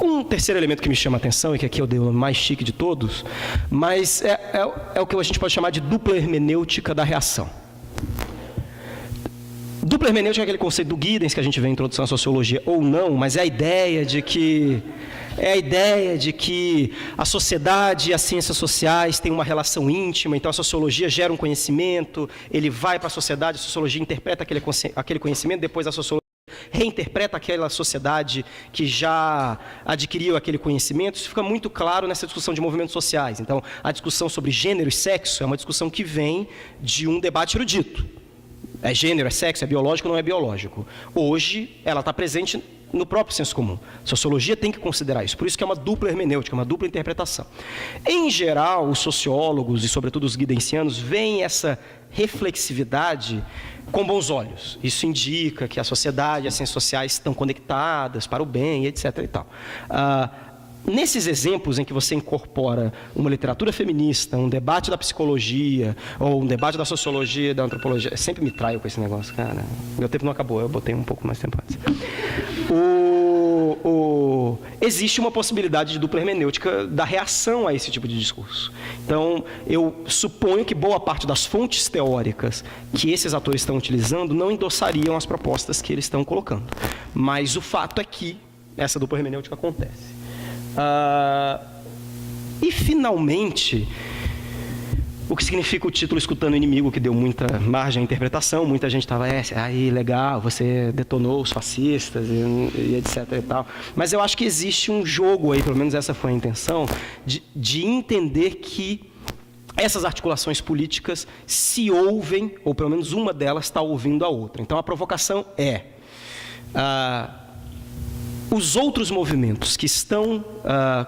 Um terceiro elemento que me chama a atenção, e que aqui eu dei o mais chique de todos, mas é o que a gente pode chamar de dupla hermenêutica da reação. Dupla hermenêutica é aquele conceito do Giddens que a gente vê em Introdução à Sociologia ou não, mas é a ideia de que a sociedade e as ciências sociais têm uma relação íntima, então a sociologia gera um conhecimento, ele vai para a sociedade, a sociologia interpreta aquele conhecimento, depois a sociologia reinterpreta aquela sociedade que já adquiriu aquele conhecimento. Isso fica muito claro nessa discussão de movimentos sociais. Então, a discussão sobre gênero e sexo é uma discussão que vem de um debate erudito. É gênero, é sexo, é biológico ou não é biológico? Hoje, ela está presente no próprio senso comum. A sociologia tem que considerar isso. Por isso que é uma dupla hermenêutica, uma dupla interpretação. Em geral, os sociólogos, e sobretudo os guidensianos, veem essa reflexividade com bons olhos. Isso indica que a sociedade e as ciências sociais estão conectadas para o bem, etc. e tal. Nesses exemplos em que você incorpora uma literatura feminista, um debate da psicologia, ou um debate da sociologia, da antropologia, eu sempre me traio com esse negócio, cara. Meu tempo não acabou, eu botei um pouco mais tempo antes. Existe uma possibilidade de dupla hermenêutica da reação a esse tipo de discurso. Então, eu suponho que boa parte das fontes teóricas que esses atores estão utilizando não endossariam as propostas que eles estão colocando. Mas o fato é que essa dupla hermenêutica acontece. E, finalmente, o que significa o título Escutando o Inimigo, que deu muita margem à interpretação, muita gente estava, aí, legal, você detonou os fascistas e etc. e tal. Mas eu acho que existe um jogo aí, pelo menos essa foi a intenção, de entender que essas articulações políticas se ouvem, ou pelo menos uma delas está ouvindo a outra. Então, a provocação é... os outros movimentos que estão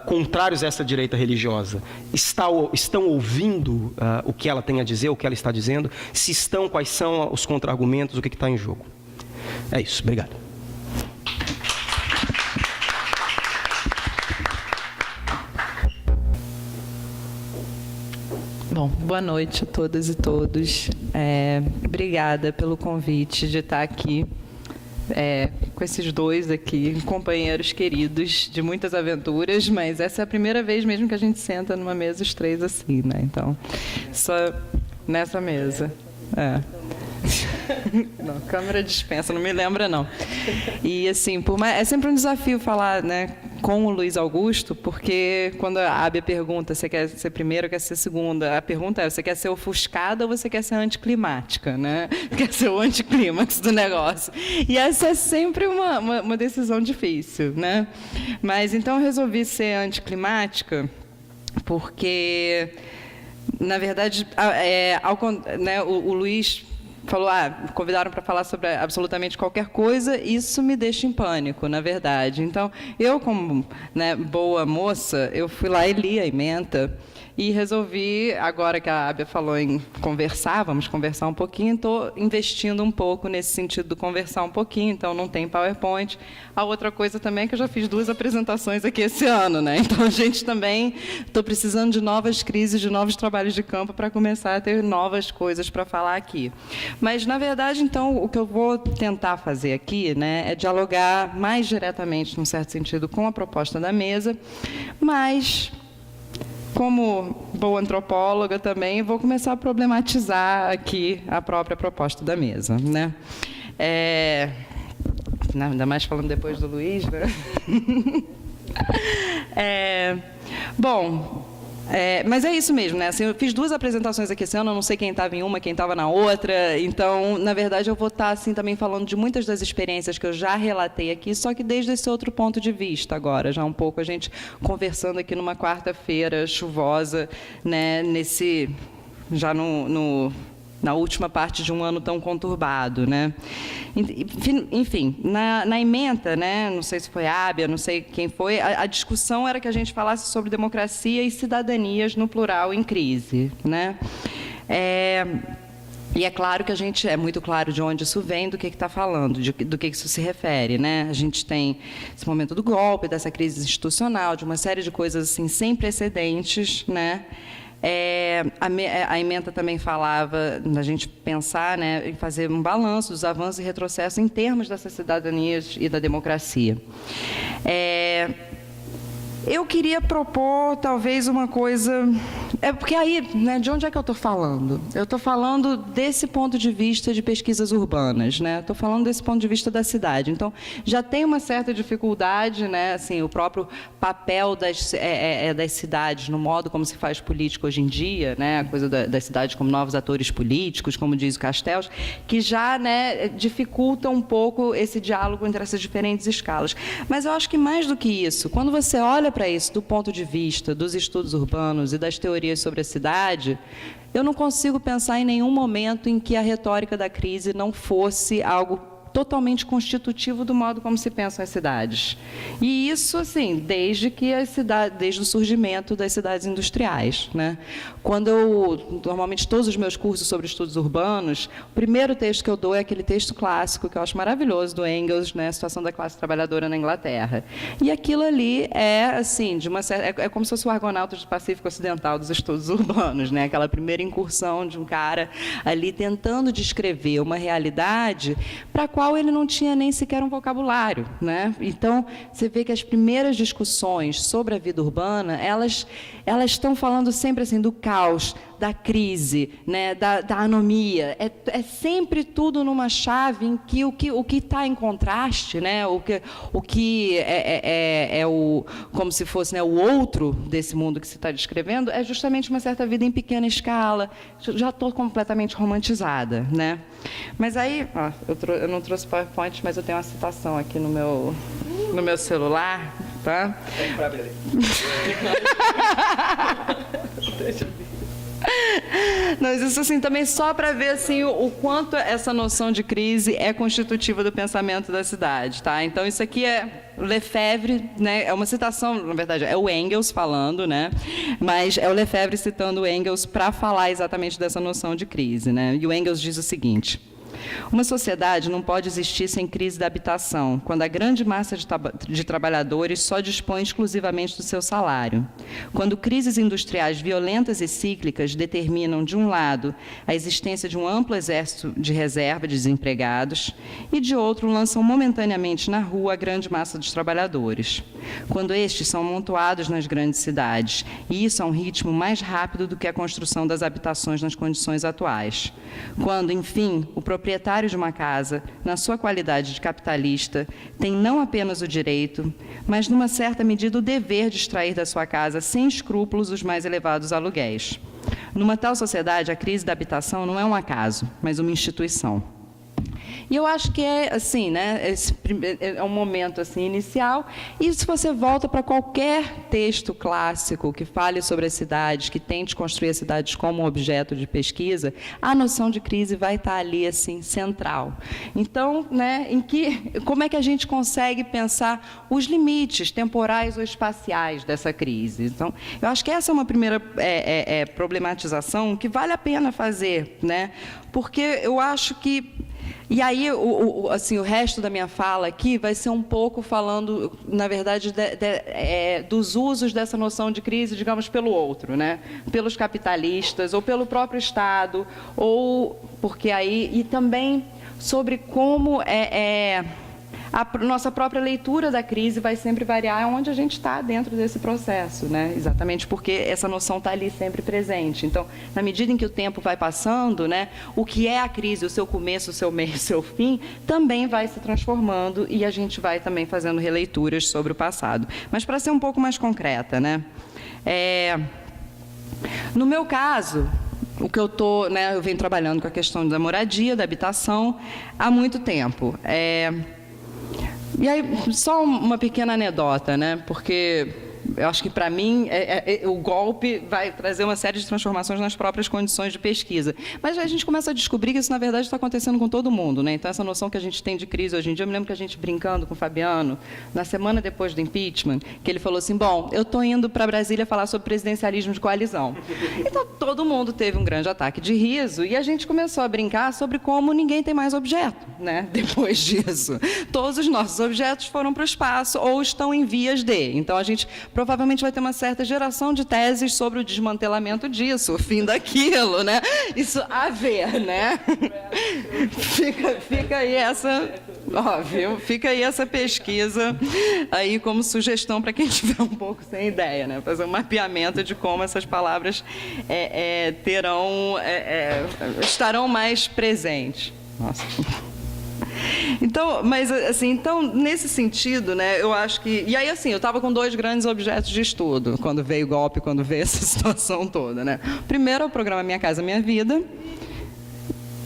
contrários a essa direita religiosa estão ouvindo o que ela tem a dizer, o que ela está dizendo? Se estão, quais são os contra-argumentos, o que está em jogo? É isso, obrigado. Bom, boa noite a todas e todos. Obrigada pelo convite de estar aqui. Com esses dois aqui, companheiros queridos de muitas aventuras, mas essa é a primeira vez mesmo que a gente senta numa mesa os três assim, né? Então, só nessa mesa. Não, câmera dispensa, não me lembra, não. E, assim, é sempre um desafio falar, né, com o Luiz Augusto, porque quando a Ábia pergunta se quer ser primeira ou quer ser segunda, a pergunta é, você quer ser ofuscada ou você quer ser anticlimática, né? Quer ser o anticlímax do negócio. E essa é sempre uma decisão difícil, né? Mas, então, eu resolvi ser anticlimática porque, na verdade, o Luiz falou, convidaram para falar sobre absolutamente qualquer coisa, isso me deixa em pânico, na verdade. Então, eu, como boa moça, eu fui lá e li a ementa e resolvi, agora que a Ábia falou em conversar, vamos conversar um pouquinho, estou investindo um pouco nesse sentido de conversar um pouquinho, então não tem PowerPoint. A outra coisa também é que eu já fiz 2 apresentações aqui esse ano, né? Então, a gente também, estou precisando de novas crises, de novos trabalhos de campo para começar a ter novas coisas para falar aqui. Mas, na verdade, então, o que eu vou tentar fazer aqui, né, é dialogar mais diretamente, num certo sentido, com a proposta da mesa, mas, como boa antropóloga também, vou começar a problematizar aqui a própria proposta da mesa, né? Ainda mais falando depois do Luiz, né? Bom... mas é isso mesmo, né? Assim, eu fiz 2 apresentações aqui esse ano, eu não sei quem estava em uma, quem estava na outra, então, na verdade, eu vou estar assim, também falando de muitas das experiências que eu já relatei aqui, só que desde esse outro ponto de vista agora, já um pouco a gente conversando aqui numa quarta-feira chuvosa, né? Já na última parte de um ano tão conturbado, né? Enfim, na ementa, né? Não sei se foi a Ábia, não sei quem foi, a discussão era que a gente falasse sobre democracia e cidadanias no plural em crise, né? E é claro que é muito claro de onde isso vem, do que está falando, do que isso se refere, né? A gente tem esse momento do golpe, dessa crise institucional, de uma série de coisas assim sem precedentes, né? A ementa também falava da gente pensar, né, em fazer um balanço dos avanços e retrocessos em termos dessas cidadanias e da democracia. Eu queria propor, talvez, uma coisa... porque aí, né, de onde é que eu estou falando? Eu estou falando desse ponto de vista de pesquisas urbanas, né? Estou falando desse ponto de vista da cidade. Então, já tem uma certa dificuldade, né? Assim, o próprio papel das cidades, no modo como se faz política hoje em dia, né? A coisa das cidades como novos atores políticos, como diz o Castells, que já, né, dificulta um pouco esse diálogo entre essas diferentes escalas. Mas eu acho que mais do que isso, quando você olha para isso do ponto de vista dos estudos urbanos e das teorias sobre a cidade, eu não consigo pensar em nenhum momento em que a retórica da crise não fosse algo totalmente constitutivo do modo como se pensam as cidades. E isso, assim, desde o surgimento das cidades industriais, né? Quando normalmente, todos os meus cursos sobre estudos urbanos, o primeiro texto que eu dou é aquele texto clássico, que eu acho maravilhoso, do Engels, né? A situação da classe trabalhadora na Inglaterra. E aquilo ali é, assim, é como se fosse o Argonautas do Pacífico Ocidental dos estudos urbanos, né? Aquela primeira incursão de um cara ali tentando descrever uma realidade para a qual ele não tinha nem sequer um vocabulário, né? Então, você vê que as primeiras discussões sobre a vida urbana, elas estão falando sempre assim do caos, da crise, né, da anomia. É sempre tudo numa chave em que o que está em contraste, né, o que como se fosse, né, o outro desse mundo que se está descrevendo, é justamente uma certa vida em pequena escala. Já estou completamente romantizada, né? Mas aí, ó, eu não trouxe PowerPoint, mas eu tenho uma citação aqui no meu celular, tá? Mas isso, assim, também só para ver, assim, o quanto essa noção de crise é constitutiva do pensamento da cidade, tá? Então, isso aqui é Lefebvre, né? É uma citação, na verdade, é o Engels falando, né? Mas é o Lefebvre citando o Engels para falar exatamente dessa noção de crise, né? E o Engels diz o seguinte: uma sociedade não pode existir sem crise da habitação, quando a grande massa de trabalhadores só dispõe exclusivamente do seu salário. Quando crises industriais violentas e cíclicas determinam, de um lado, a existência de um amplo exército de reserva de desempregados e, de outro, lançam momentaneamente na rua a grande massa dos trabalhadores. Quando estes são amontoados nas grandes cidades, e isso a um ritmo mais rápido do que a construção das habitações nas condições atuais. Quando, enfim, o proprietário de uma casa, na sua qualidade de capitalista, tem não apenas o direito, mas, numa certa medida, o dever de extrair da sua casa, sem escrúpulos, os mais elevados aluguéis. Numa tal sociedade, a crise da habitação não é um acaso, mas uma instituição. E eu acho que é assim, né? É um momento assim inicial. E se você volta para qualquer texto clássico que fale sobre as cidades, que tente construir as cidades como objeto de pesquisa, a noção de crise vai estar ali assim central. Então, né? Como é que a gente consegue pensar os limites temporais ou espaciais dessa crise? Então, eu acho que essa é uma primeira problematização que vale a pena fazer, né? Porque eu acho que e aí, assim, o resto da minha fala aqui vai ser um pouco falando, na verdade, dos usos dessa noção de crise, digamos, pelo outro, né? Pelos capitalistas, ou pelo próprio Estado, ou porque aí... E também sobre como a nossa própria leitura da crise vai sempre variar onde a gente está dentro desse processo, né? Exatamente porque essa noção está ali sempre presente. Então, na medida em que o tempo vai passando, né, o que é a crise, o seu começo, o seu meio, o seu fim, também vai se transformando e a gente vai também fazendo releituras sobre o passado. Mas, para ser um pouco mais concreta, né, no meu caso, o que eu venho trabalhando com a questão da moradia, da habitação, há muito tempo. E aí, só uma pequena anedota, né? Porque eu acho que, para mim, o golpe vai trazer uma série de transformações nas próprias condições de pesquisa. Mas a gente começa a descobrir que isso, na verdade, está acontecendo com todo mundo, né? Então, essa noção que a gente tem de crise hoje em dia, eu me lembro que a gente brincando com o Fabiano, na semana depois do impeachment, que ele falou assim, bom, eu estou indo para Brasília falar sobre presidencialismo de coalizão. Então, todo mundo teve um grande ataque de riso e a gente começou a brincar sobre como ninguém tem mais objeto, né? Depois disso. Todos os nossos objetos foram para o espaço ou estão em vias de. Então, a gente provavelmente vai ter uma certa geração de teses sobre o desmantelamento disso, o fim daquilo, né? Isso a ver, né? Fica aí essa Ó, viu? Fica aí essa pesquisa aí como sugestão para quem tiver um pouco sem ideia, né? Fazer um mapeamento de como essas palavras estarão mais presentes. Nossa. Então, mas assim, então nesse sentido, né, eu acho que, e aí assim, eu estava com 2 grandes objetos de estudo quando veio o golpe, quando veio essa situação toda, né? O primeiro é o programa Minha Casa Minha Vida.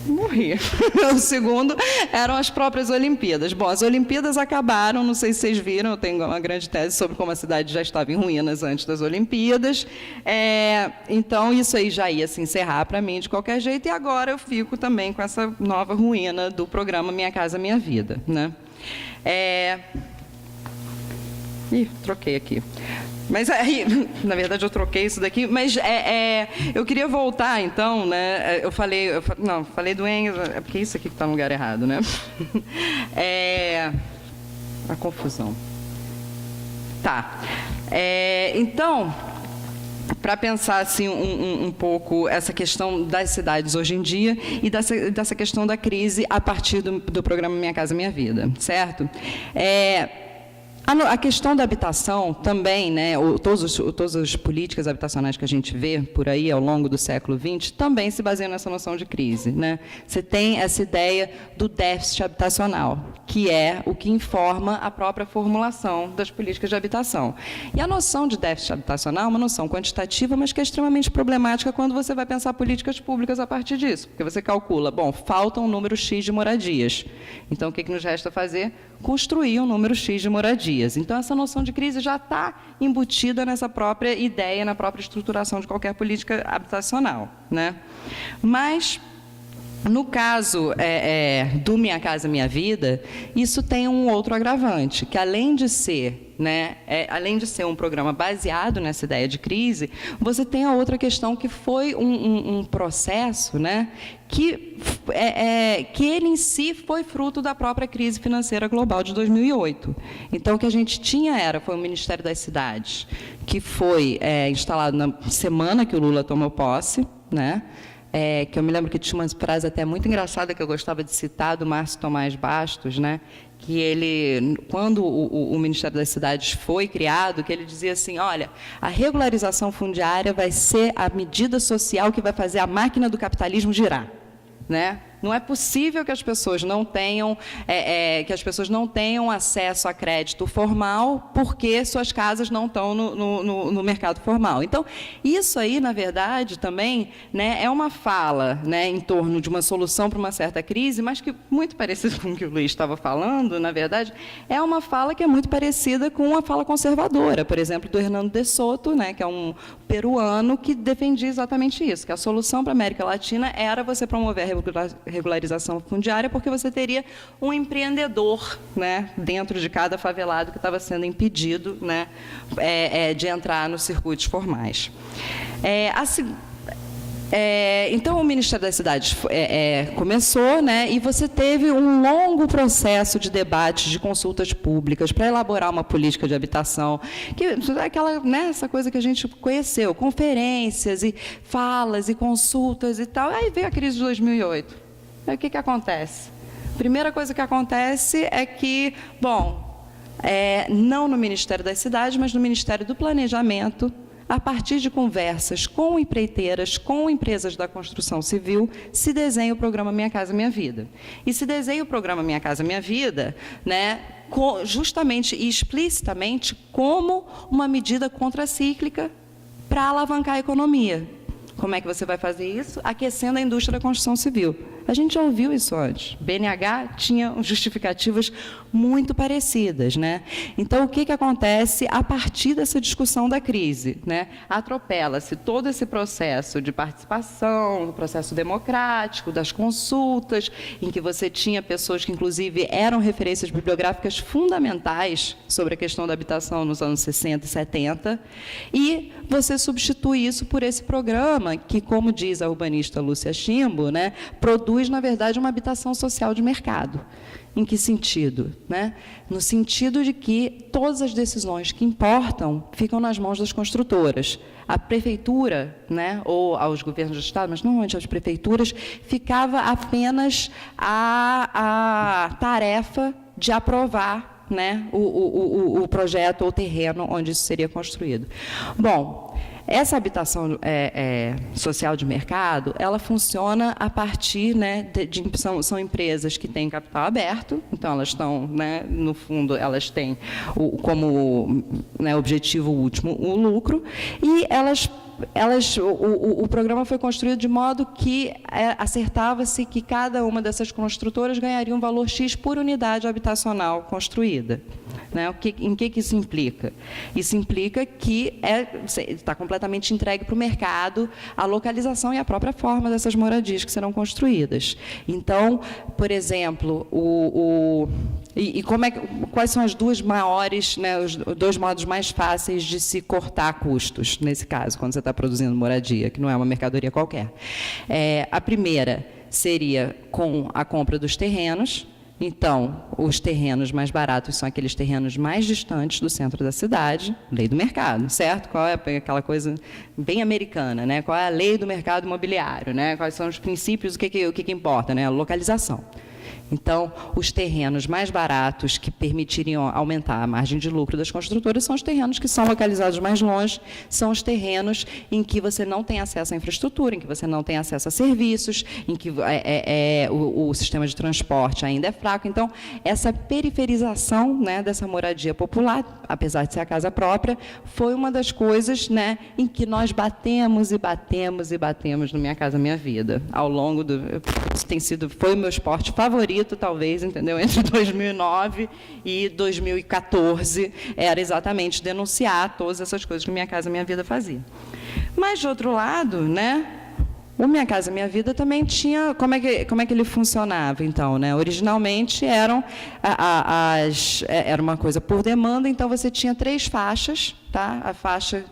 Morri. O segundo eram as próprias Olimpíadas. Bom, as Olimpíadas acabaram, não sei se vocês viram, eu tenho uma grande tese sobre como a cidade já estava em ruínas antes das Olimpíadas. Então, isso aí já ia se encerrar para mim de qualquer jeito, e agora eu fico também com essa nova ruína do programa Minha Casa Minha Vida, né? Ih, troquei aqui. Mas aí, na verdade, eu troquei isso daqui, mas eu queria voltar, então, né? Falei do Engels, é porque isso aqui que está no lugar errado, né? A confusão. Tá. Então, para pensar assim um pouco essa questão das cidades hoje em dia e dessa questão da crise a partir do programa Minha Casa Minha Vida, certo? A questão da habitação também, né, todas as políticas habitacionais que a gente vê por aí ao longo do século XX também se baseiam nessa noção de crise, né? Você tem essa ideia do déficit habitacional, que é o que informa a própria formulação das políticas de habitação. E a noção de déficit habitacional é uma noção quantitativa, mas que é extremamente problemática quando você vai pensar políticas públicas a partir disso, porque você calcula, bom, falta um número X de moradias. Então, o que nos resta fazer? Construir um número X de moradias. Então, essa noção de crise já está embutida nessa própria ideia, na própria estruturação de qualquer política habitacional, né? Mas, no caso do Minha Casa Minha Vida, isso tem um outro agravante, que além de ser, né, além de ser um programa baseado nessa ideia de crise, você tem a outra questão que foi um processo, né, que ele em si foi fruto da própria crise financeira global de 2008. Então, o que a gente tinha foi o Ministério das Cidades, que foi instalado na semana que o Lula tomou posse, né? Que eu me lembro que tinha uma frase até muito engraçada que eu gostava de citar, do Márcio Tomás Bastos, né? Que ele, quando o Ministério das Cidades foi criado, que ele dizia assim, olha, a regularização fundiária vai ser a medida social que vai fazer a máquina do capitalismo girar, né? Não é possível que as pessoas não tenham acesso a crédito formal porque suas casas não estão no mercado formal. Então, isso aí, na verdade, também, né, é uma fala, né, em torno de uma solução para uma certa crise, mas que, muito parecido com o que o Luiz estava falando, na verdade, é uma fala que é muito parecida com uma fala conservadora, por exemplo, do Hernando de Soto, né, que é um peruano que defendia exatamente isso, que a solução para a América Latina era você promover a regularização fundiária, porque você teria um empreendedor, né, dentro de cada favelado que estava sendo impedido, né, de entrar nos circuitos formais. Então, o Ministério das Cidades começou, né, e você teve um longo processo de debates, de consultas públicas, para elaborar uma política de habitação, que é aquela, né, essa coisa que a gente conheceu, conferências, e falas, e consultas e tal. Aí veio a crise de 2008. Aí o que acontece? A primeira coisa que acontece é que, bom, não no Ministério das Cidades, mas no Ministério do Planejamento, a partir de conversas com empreiteiras, com empresas da construção civil, se desenha o programa Minha Casa Minha Vida. E se desenha o programa Minha Casa Minha Vida, né, justamente e explicitamente como uma medida contracíclica para alavancar a economia. Como é que você vai fazer isso? Aquecendo a indústria da construção civil. A gente já ouviu isso antes. BNH tinha justificativas muito parecidas, né? Então, o que acontece a partir dessa discussão da crise, né? Atropela-se todo esse processo de participação, o processo democrático, das consultas, em que você tinha pessoas que, inclusive, eram referências bibliográficas fundamentais sobre a questão da habitação nos anos 60 e 70, e você substitui isso por esse programa que, como diz a urbanista Lúcia Chimbo, né, produz produz, na verdade, uma habitação social de mercado. Em que sentido? Né? No sentido de que todas as decisões que importam ficam nas mãos das construtoras. A prefeitura, né, ou aos governos do Estado, mas normalmente às prefeituras, ficava apenas a tarefa de aprovar, né, o projeto ou o terreno onde isso seria construído. Bom, essa habitação social de mercado, ela funciona a partir, né, são empresas que têm capital aberto, então elas estão, né, no fundo, elas têm como, né, objetivo último o lucro, e o programa foi construído de modo que acertava-se que cada uma dessas construtoras ganharia um valor X por unidade habitacional construída. Né? Em que isso implica? Isso implica que está completamente entregue para o mercado a localização e a própria forma dessas moradias que serão construídas. Então, por exemplo, quais são as duas maiores, né, os dois modos mais fáceis de se cortar custos, nesse caso, quando você está produzindo moradia, que não é uma mercadoria qualquer? A primeira seria com a compra dos terrenos. Então, os terrenos mais baratos são aqueles terrenos mais distantes do centro da cidade, lei do mercado, certo? Qual é aquela coisa bem americana, né? Qual é a lei do mercado imobiliário, né? Quais são os princípios, o que importa, né? A localização. Então, os terrenos mais baratos que permitiriam aumentar a margem de lucro das construtoras são os terrenos que são localizados mais longe, são os terrenos em que você não tem acesso à infraestrutura, em que você não tem acesso a serviços, em que o sistema de transporte ainda é fraco. Então, essa periferização, né, dessa moradia popular, apesar de ser a casa própria, foi uma das coisas, né, em que nós batemos no Minha Casa Minha Vida. Ao longo foi o meu esporte favorito, talvez, entendeu? Entre 2009 e 2014, era exatamente denunciar todas essas coisas que Minha Casa Minha Vida fazia. Mas, de outro lado, né, o Minha Casa Minha Vida também tinha... Como é que ele funcionava, então? Né? Originalmente, era uma coisa por demanda, então você tinha 3 faixas, tá? A faixa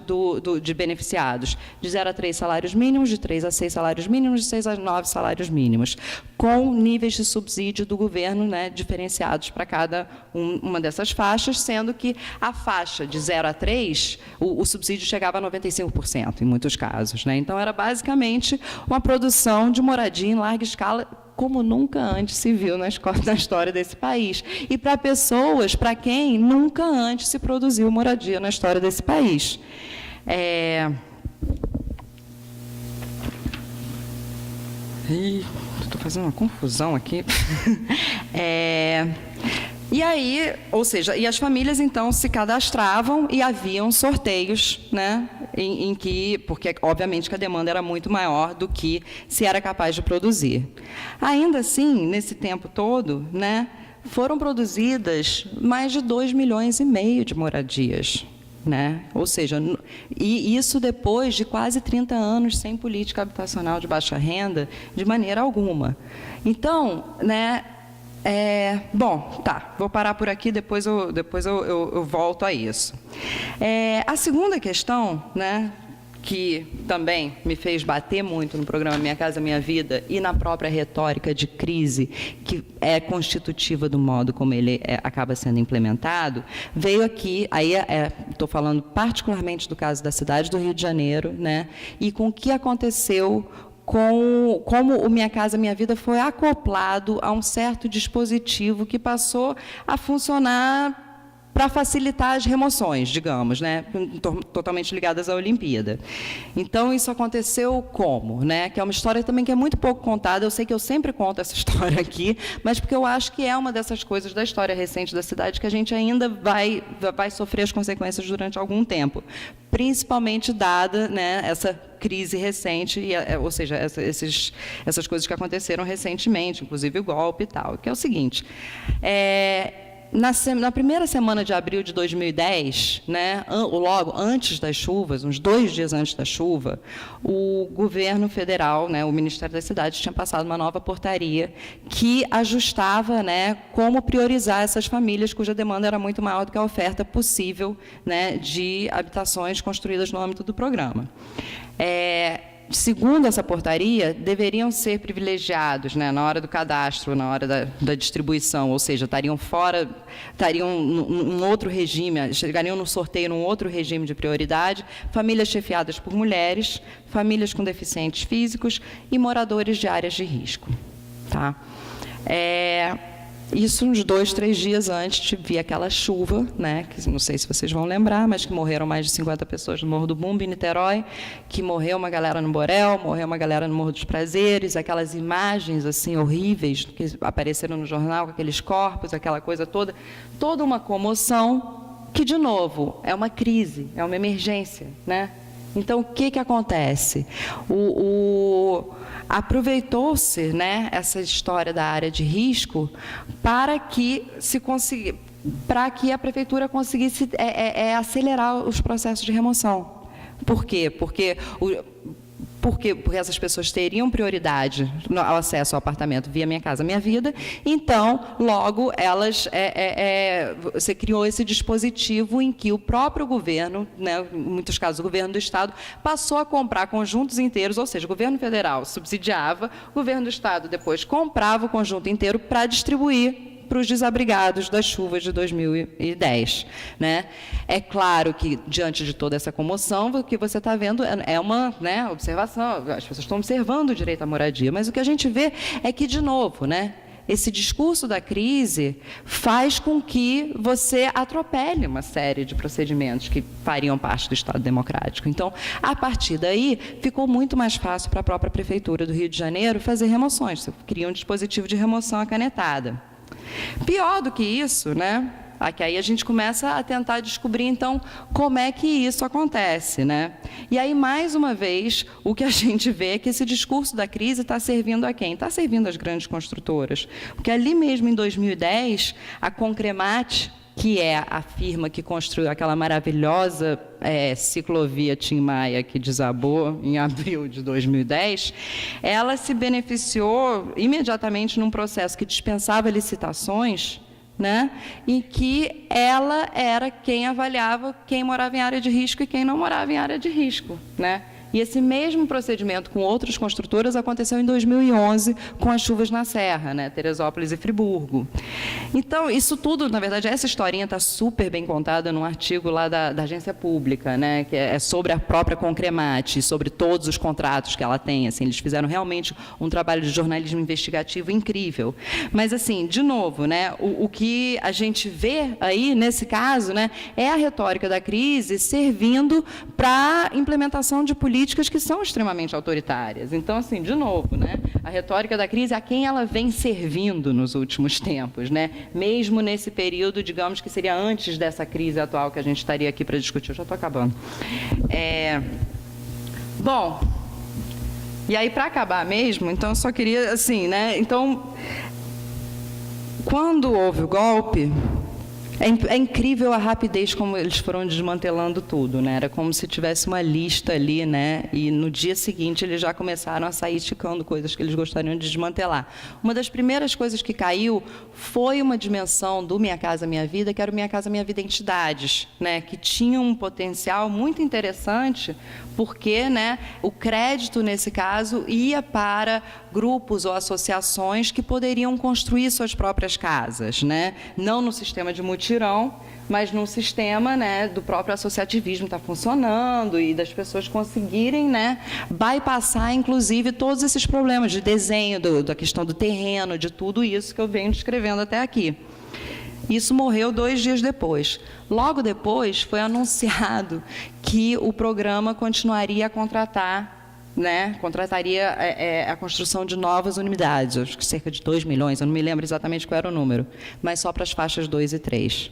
de beneficiados, de 0 a 3 salários mínimos, de 3 a 6 salários mínimos, de 6 a 9 salários mínimos, com níveis de subsídio do governo, né, diferenciados para cada uma dessas faixas, sendo que a faixa de 0 a 3, o subsídio chegava a 95%, em muitos casos. Né? Então, era basicamente uma produção de moradia em larga escala, como nunca antes se viu na história desse país. E para quem nunca antes se produziu moradia na história desse país. Estou fazendo uma confusão aqui. E aí, ou seja, e as famílias, então, se cadastravam e haviam sorteios, né, porque, obviamente, que a demanda era muito maior do que se era capaz de produzir. Ainda assim, nesse tempo todo, né, foram produzidas mais de 2,5 milhões de moradias. Né? Ou seja, e isso depois de quase 30 anos sem política habitacional de baixa renda, de maneira alguma. Então, né, bom, tá, vou parar por aqui, depois eu volto a isso. A segunda questão, né, que também me fez bater muito no programa Minha Casa Minha Vida e na própria retórica de crise, que é constitutiva do modo como ele acaba sendo implementado, veio aqui, aí estou falando particularmente do caso da cidade do Rio de Janeiro, né, e com o que aconteceu como o Minha Casa Minha Vida foi acoplado a um certo dispositivo que passou a funcionar para facilitar as remoções, digamos, né, totalmente ligadas à Olimpíada. Então, isso aconteceu como? Né, que é uma história também que é muito pouco contada, eu sei que eu sempre conto essa história aqui, mas porque eu acho que é uma dessas coisas da história recente da cidade que a gente ainda vai sofrer as consequências durante algum tempo, principalmente dada, né, essa crise recente, ou seja, essas coisas que aconteceram recentemente, inclusive o golpe e tal, que é o seguinte... Na primeira semana de abril de 2010, né, logo antes das chuvas, uns 2 dias antes da chuva, o governo federal, né, o Ministério das Cidades, tinha passado uma nova portaria que ajustava, né, como priorizar essas famílias cuja demanda era muito maior do que a oferta possível, né, de habitações construídas no âmbito do programa. segundo essa portaria, deveriam ser privilegiados, né, na hora do cadastro, na hora da distribuição, ou seja, estariam num outro regime, chegariam no sorteio num outro regime de prioridade, famílias chefiadas por mulheres, famílias com deficientes físicos e moradores de áreas de risco. Tá? Isso uns 2, 3 dias antes de vir aquela chuva, né, que não sei se vocês vão lembrar, mas que morreram mais de 50 pessoas no Morro do Bumbo, em Niterói, que morreu uma galera no Borel, morreu uma galera no Morro dos Prazeres, aquelas imagens assim horríveis que apareceram no jornal, com aqueles corpos, aquela coisa toda uma comoção que, de novo, é uma crise, é uma emergência, né? Então, o que acontece? Aproveitou-se, né, essa história da área de risco para que a prefeitura conseguisse acelerar os processos de remoção. Por quê? Porque essas pessoas teriam prioridade ao acesso ao apartamento via Minha Casa Minha Vida, então, logo, elas, você criou esse dispositivo em que o próprio governo, né, em muitos casos o governo do Estado, passou a comprar conjuntos inteiros, ou seja, o governo federal subsidiava, o governo do Estado depois comprava o conjunto inteiro para distribuir para os desabrigados das chuvas de 2010. Né? É claro que, diante de toda essa comoção, o que você está vendo é uma, né, observação, as pessoas estão observando o direito à moradia, mas o que a gente vê é que, de novo, né, esse discurso da crise faz com que você atropele uma série de procedimentos que fariam parte do Estado democrático. Então, a partir daí, ficou muito mais fácil para a própria Prefeitura do Rio de Janeiro fazer remoções. Você cria um dispositivo de remoção acanetada. Pior do que isso, né? Que aí a gente começa a tentar descobrir, então, como é que isso acontece, né? E aí, mais uma vez, o que a gente vê é que esse discurso da crise está servindo a quem? Está servindo às grandes construtoras. Porque ali mesmo, em 2010, a Concremat, que é a firma que construiu aquela maravilhosa ciclovia Tim Maia, que desabou em abril de 2010, ela se beneficiou imediatamente num processo que dispensava licitações, né, em que ela era quem avaliava quem morava em área de risco e quem não morava em área de risco, né? E esse mesmo procedimento com outras construtoras aconteceu em 2011 com as chuvas na Serra, né, Teresópolis e Friburgo. Então, isso tudo, na verdade, essa historinha está super bem contada num artigo lá da agência pública, né, que é sobre a própria Concremat, sobre todos os contratos que ela tem. Assim, eles fizeram realmente um trabalho de jornalismo investigativo incrível. Mas, assim, de novo, né, o que a gente vê aí, nesse caso, né, é a retórica da crise servindo para a implementação de políticas que são extremamente autoritárias. Então, assim, de novo, né, a retórica da crise, a quem ela vem servindo nos últimos tempos, né, mesmo nesse período, digamos, que seria antes dessa crise atual que a gente estaria aqui para discutir. Eu já estou acabando. Bom, e aí, para acabar mesmo, então, eu só queria, assim, né, então, quando houve o golpe, é incrível a rapidez como eles foram desmantelando tudo, né? Era como se tivesse uma lista ali, né? E no dia seguinte eles já começaram a sair esticando coisas que eles gostariam de desmantelar. Uma das primeiras coisas que caiu foi uma dimensão do Minha Casa Minha Vida, que era o Minha Casa Minha Vida Entidades, né? Que tinha um potencial muito interessante, porque, né, o crédito, nesse caso, ia para grupos ou associações que poderiam construir suas próprias casas, né? Não no sistema de mutirão, mas num sistema, né, do próprio associativismo estar funcionando e das pessoas conseguirem, né, bypassar, inclusive, todos esses problemas de desenho, da questão do terreno, de tudo isso que eu venho descrevendo até aqui. Isso morreu 2 dias depois. Logo depois, foi anunciado que o programa continuaria a contrataria a construção de novas unidades, acho que cerca de 2 milhões, eu não me lembro exatamente qual era o número, mas só para as faixas 2 e 3.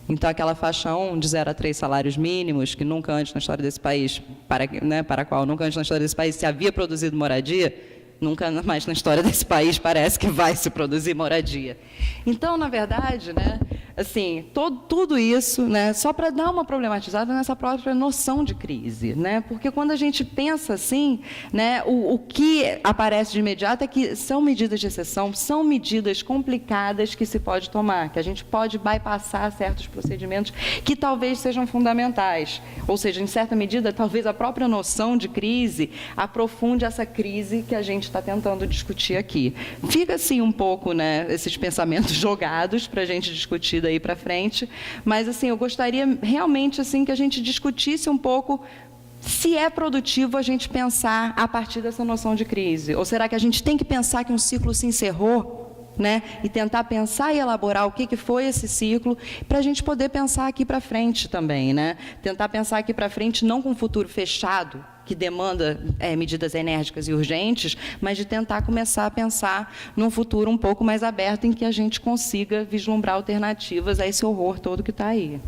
Então, aquela faixa 1, de 0 a 3 salários mínimos, que nunca antes na história desse país, para a qual nunca antes na história desse país se havia produzido moradia, nunca mais na história desse país parece que vai se produzir moradia. Então, na verdade, né, assim, tudo isso, né, só para dar uma problematizada nessa própria noção de crise, né? Porque quando a gente pensa assim, né, o que aparece de imediato é que são medidas de exceção, são medidas complicadas que se pode tomar, que a gente pode bypassar certos procedimentos que talvez sejam fundamentais. Ou seja, em certa medida, talvez a própria noção de crise aprofunde essa crise que a gente está tentando discutir aqui. Fica assim um pouco, né, esses pensamentos jogados para a gente discutir daí para frente, mas assim, eu gostaria realmente assim que a gente discutisse um pouco se é produtivo a gente pensar a partir dessa noção de crise, ou será que a gente tem que pensar que um ciclo se encerrou, né, e tentar pensar e elaborar o que foi esse ciclo, para a gente poder pensar aqui para frente também, né? Tentar pensar aqui para frente não com um futuro fechado, que demanda medidas enérgicas e urgentes, mas de tentar começar a pensar num futuro um pouco mais aberto em que a gente consiga vislumbrar alternativas a esse horror todo que está aí.